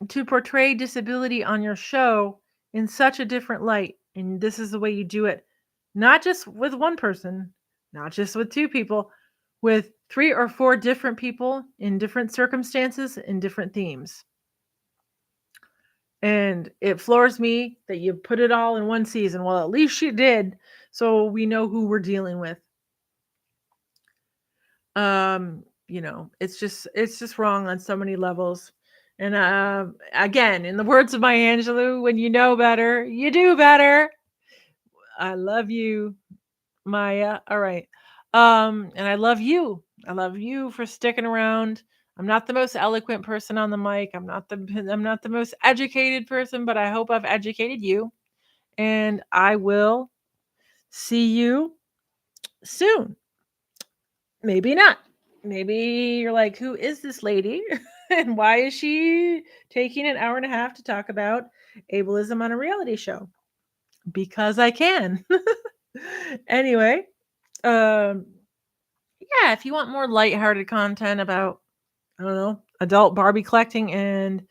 to portray disability on your show in such a different light, and this is the way you do it. Not just with one person, not just with two people, with 3 or 4 different people in different circumstances and different themes. And it floors me that you put it all in one season. Well, at least you did, so we know who we're dealing with. It's just wrong on so many levels. And again, in the words of Maya Angelou, when you know better, you do better. I love you, Maya. All right. And I love you. I love you for sticking around. I'm not the most eloquent person on the mic. I'm not the most educated person, but I hope I've educated you. And I will see you soon. Maybe not. Maybe you're like, who is this lady? And why is she taking an hour and a half to talk about ableism on a reality show? Because I can. Anyway, yeah, if you want more lighthearted content about, I don't know, adult Barbie collecting and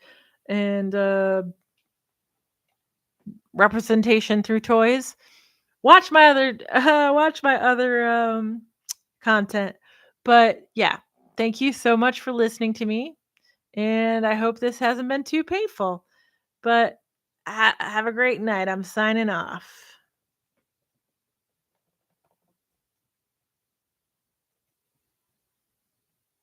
representation through toys, watch my other content. But yeah, thank you so much for listening to me, and I hope this hasn't been too painful. But have a great night. I'm signing off.